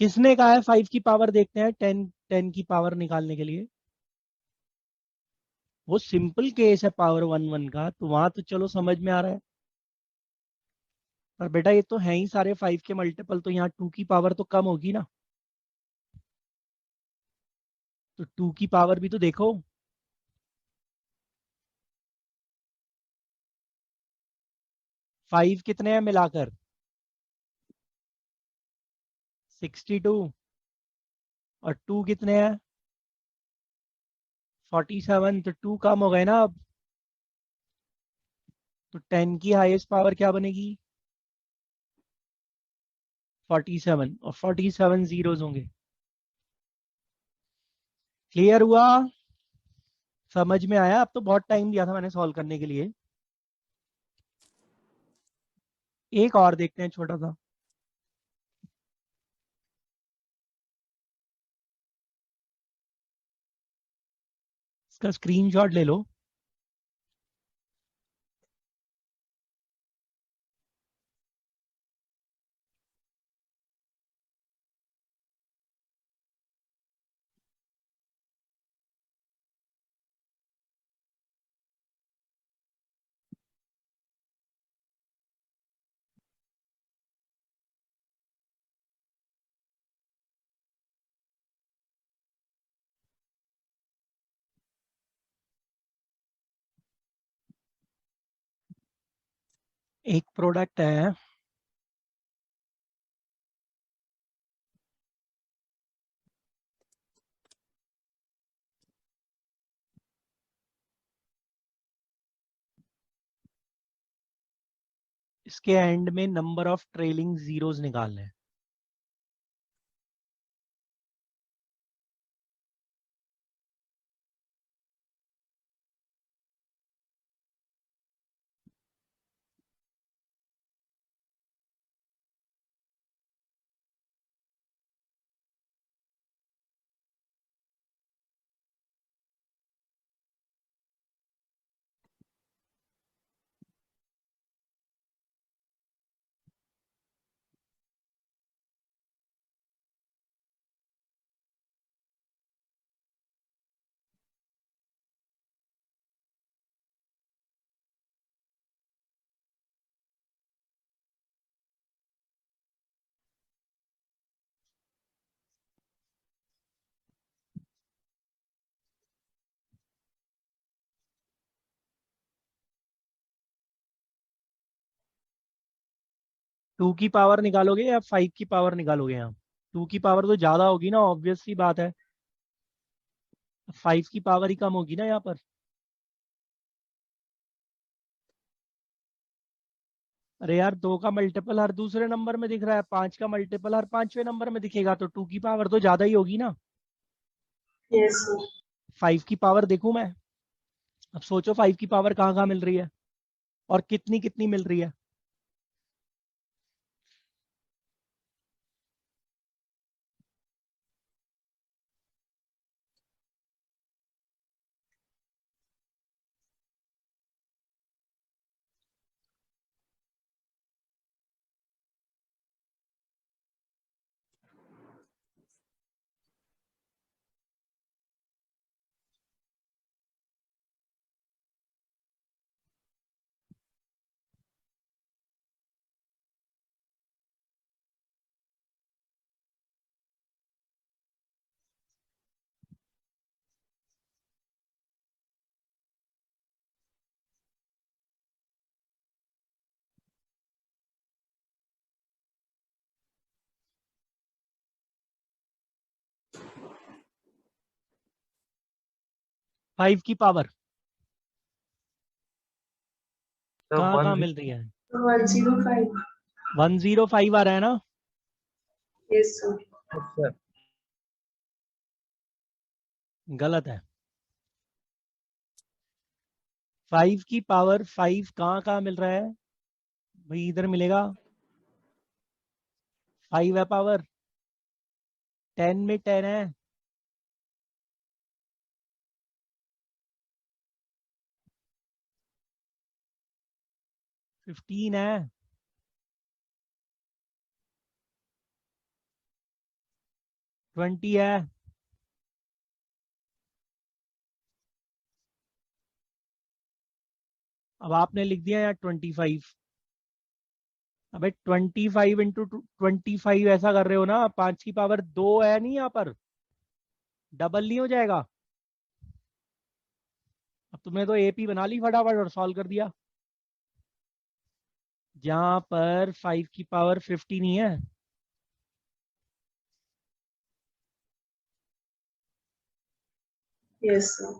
किसने कहा है 5 की पावर देखते हैं 10 की पावर निकालने के लिए? वो सिंपल केस है पावर 1 1 का, तो वहां तो चलो समझ में आ रहा है। पर बेटा ये तो है ही सारे 5 के मल्टीपल, तो यहाँ 2 की पावर तो कम होगी ना। तो 2 की पावर भी तो देखो। फाइव कितने हैं मिलाकर? 62। और 2 कितने हैं? 47। तो 2 कम हो गए ना अब। तो 10 की हाईएस्ट पावर क्या बनेगी? 47। और 47 जीरोस होंगे। क्लियर हुआ? समझ में आया? अब तो बहुत टाइम दिया था मैंने सॉल्व करने के लिए। एक और देखते हैं छोटा सा। इसका स्क्रीनशॉट ले लो। एक प्रोडक्ट है, इसके एंड में नंबर ऑफ ट्रेलिंग जीरोस निकालने हैं। 2 की पावर निकालोगे या 5 की पावर निकालोगे? यहाँ 2 की पावर तो ज्यादा होगी ना, ऑब्वियस सी बात है। 5 की पावर ही कम होगी ना यहाँ पर। अरे यार 2 का मल्टीपल हर दूसरे नंबर में दिख रहा है, 5 का मल्टीपल हर पांचवें नंबर में दिखेगा, तो 2 की पावर तो ज्यादा ही होगी ना। Yes sir. 5 की पावर देखूं मैं? अब सोचो 5 की पावर कहाँ कहाँ मिल रही है और कितनी कितनी मिल रही है। फाइव की पावर So कहाँ कहाँ 1 मिल रही है? 105। 105 आ रहा है ना। Yes sir. sir. गलत है। 5 की पावर 5 कहाँ कहाँ मिल रहा है भाई? इधर मिलेगा 5 है पावर, 10 में 10 है, 15 है, 20 है, अब आपने लिख दिया यार 25। अबे 25 इंटू 25 ऐसा कर रहे हो ना, 5 की पावर 2 है नहीं यहाँ पर, डबल नहीं हो जाएगा? अब तुमने तो एपी बना ली फटाफट और सॉल्व कर दिया। जहां पर 5 की पावर 50 नहीं है, यस सर।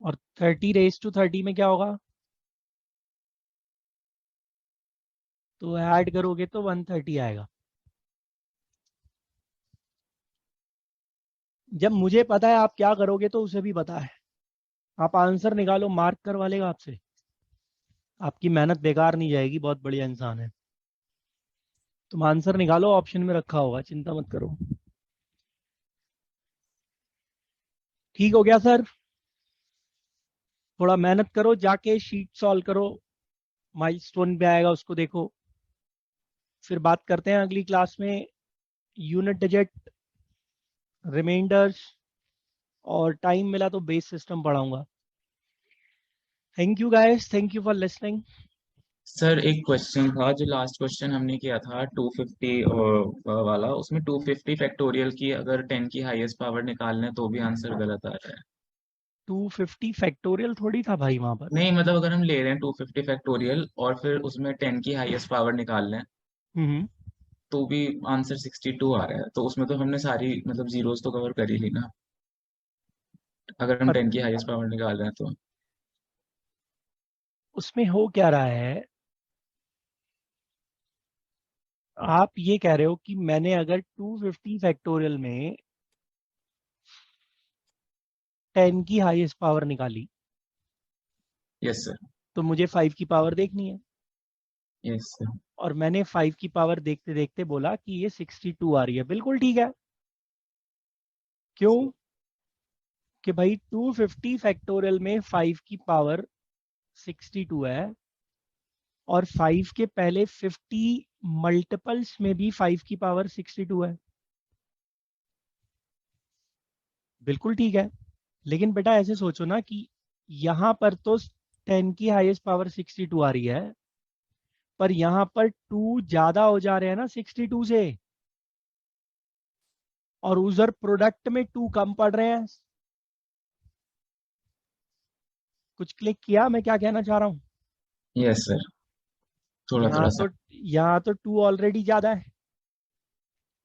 और 30 रेज टू 30 में क्या होगा? तो ऐड करोगे तो 130 आएगा। जब मुझे पता है आप क्या करोगे तो उसे भी पता है। आप आंसर निकालो, मार्क करवा लेगा आपसे, आपकी मेहनत बेकार नहीं जाएगी, बहुत बढ़िया इंसान है। तुम आंसर निकालो, ऑप्शन में रखा होगा, चिंता मत करो। ठीक हो गया सर? थोड़ा मेहनत करो, जाके शीट सॉल्व करो, माइलस्टोन पे आएगा उसको देखो। फिर बात करते हैं अगली क्लास में यूनिट डिजिट, रिमाइंडर्स, और टाइम मिला तो बेस सिस्टम पढ़ाऊंगा। Thank you guys, thank you for listening. Sir एक क्वेश्चन था, जो लास्ट क्वेश्चन हमने किया था 250 वाला, उसमें 250 फैक्टोरियल की अगर 10 की हाईएस्ट पावर निकालना है तो भी आंसर गलत आ रहा है। 250 फैक्टोरियल थोड़ी था भाई वहां पर। नहीं मतलब अगर हम ले रहे हैं 250 फैक्टोरियल और फिर उसमें 10 की हाईएस्ट पावर निकालना है हम्म। तो भी आंसर 62 आ रहा है, तो उसमें तो हमने सारी मतलब जीरोस तो कवर कर ही ली ना, अगर हम पर 10 की हाईएस्ट पावर निकाल रहे हैं तो। उसमें हो क्या रहा है, आप ये कह रहे हो कि मैंने अगर 250 फैक्टोरियल में 10 की हाईएस्ट पावर निकाली यस सर। तो मुझे 5 की पावर देखनी है, यस सर। और मैंने 5 की पावर देखते देखते बोला कि ये 62 आ रही है। बिल्कुल ठीक है। क्यों? कि भाई 250 फैक्टोरियल में 5 की पावर 62 है, और 5 के पहले 50 मल्टीपल्स में भी 5 की पावर 62 है। बिल्कुल ठीक है। लेकिन बेटा ऐसे सोचो ना कि यहां पर तो 10 की हाईएस्ट पावर 62 आ रही है, पर यहां पर 2 ज्यादा हो जा रहे हैं ना 62 से, और उधर प्रोडक्ट में 2 कम पड़ रहे हैं। कुछ क्लिक किया मैं क्या कहना चाह रहा हूं? Yes sir. थोड़ा थोड़ा सा। यहाँ तो 2 ऑलरेडी ज्यादा है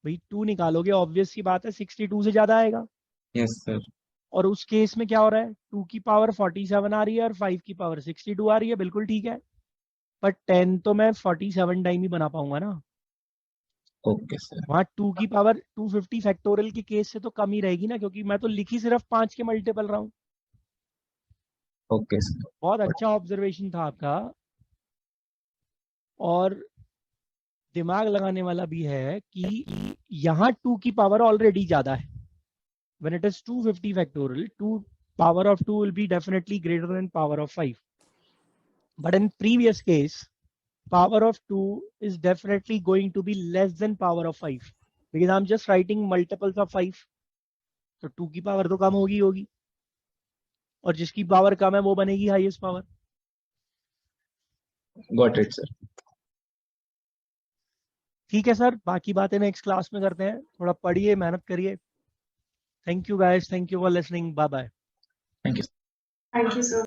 भाई, 2 निकालोगे ऑब्वियस सी बात है 62 से ज्यादा आएगा। Yes sir. और उस केस में क्या हो रहा है, 2 की पावर 47 आ रही है और 5 की पावर 62 आ रही है, बिल्कुल ठीक है। पर 10 तो मैं 47 टाइम ही बना पाऊंगा ना। Okay sir. वहां 2 की पावर 250 फैक्टोरियल के केस से तो कम ही रहेगी ना, क्योंकि मैं तो लिख ही सिर्फ 5 के मल्टीपल रहा हूँ। Okay sir. बहुत अच्छा ऑब्जर्वेशन था आपका, और दिमाग लगाने वाला भी है कि यहाँ 2 की पावर ऑलरेडी ज्यादा है। When it is 250 factorial, 2 power of 2 will be definitely greater than power of 5. But in previous case, power of 2 is definitely going to be less than power of 5 because I'm just writing multiples of 5. तो 2 की पावर तो कम होगी, और जिसकी पावर कम है वो बनेगी highest power. Got it sir. ठीक है सर, बाकी बातें नेक्स्ट क्लास में करते हैं। थोड़ा पढ़िए, मेहनत करिए। Thank you guys, thank you for listening, bye bye. Thank you. Thank you, sir.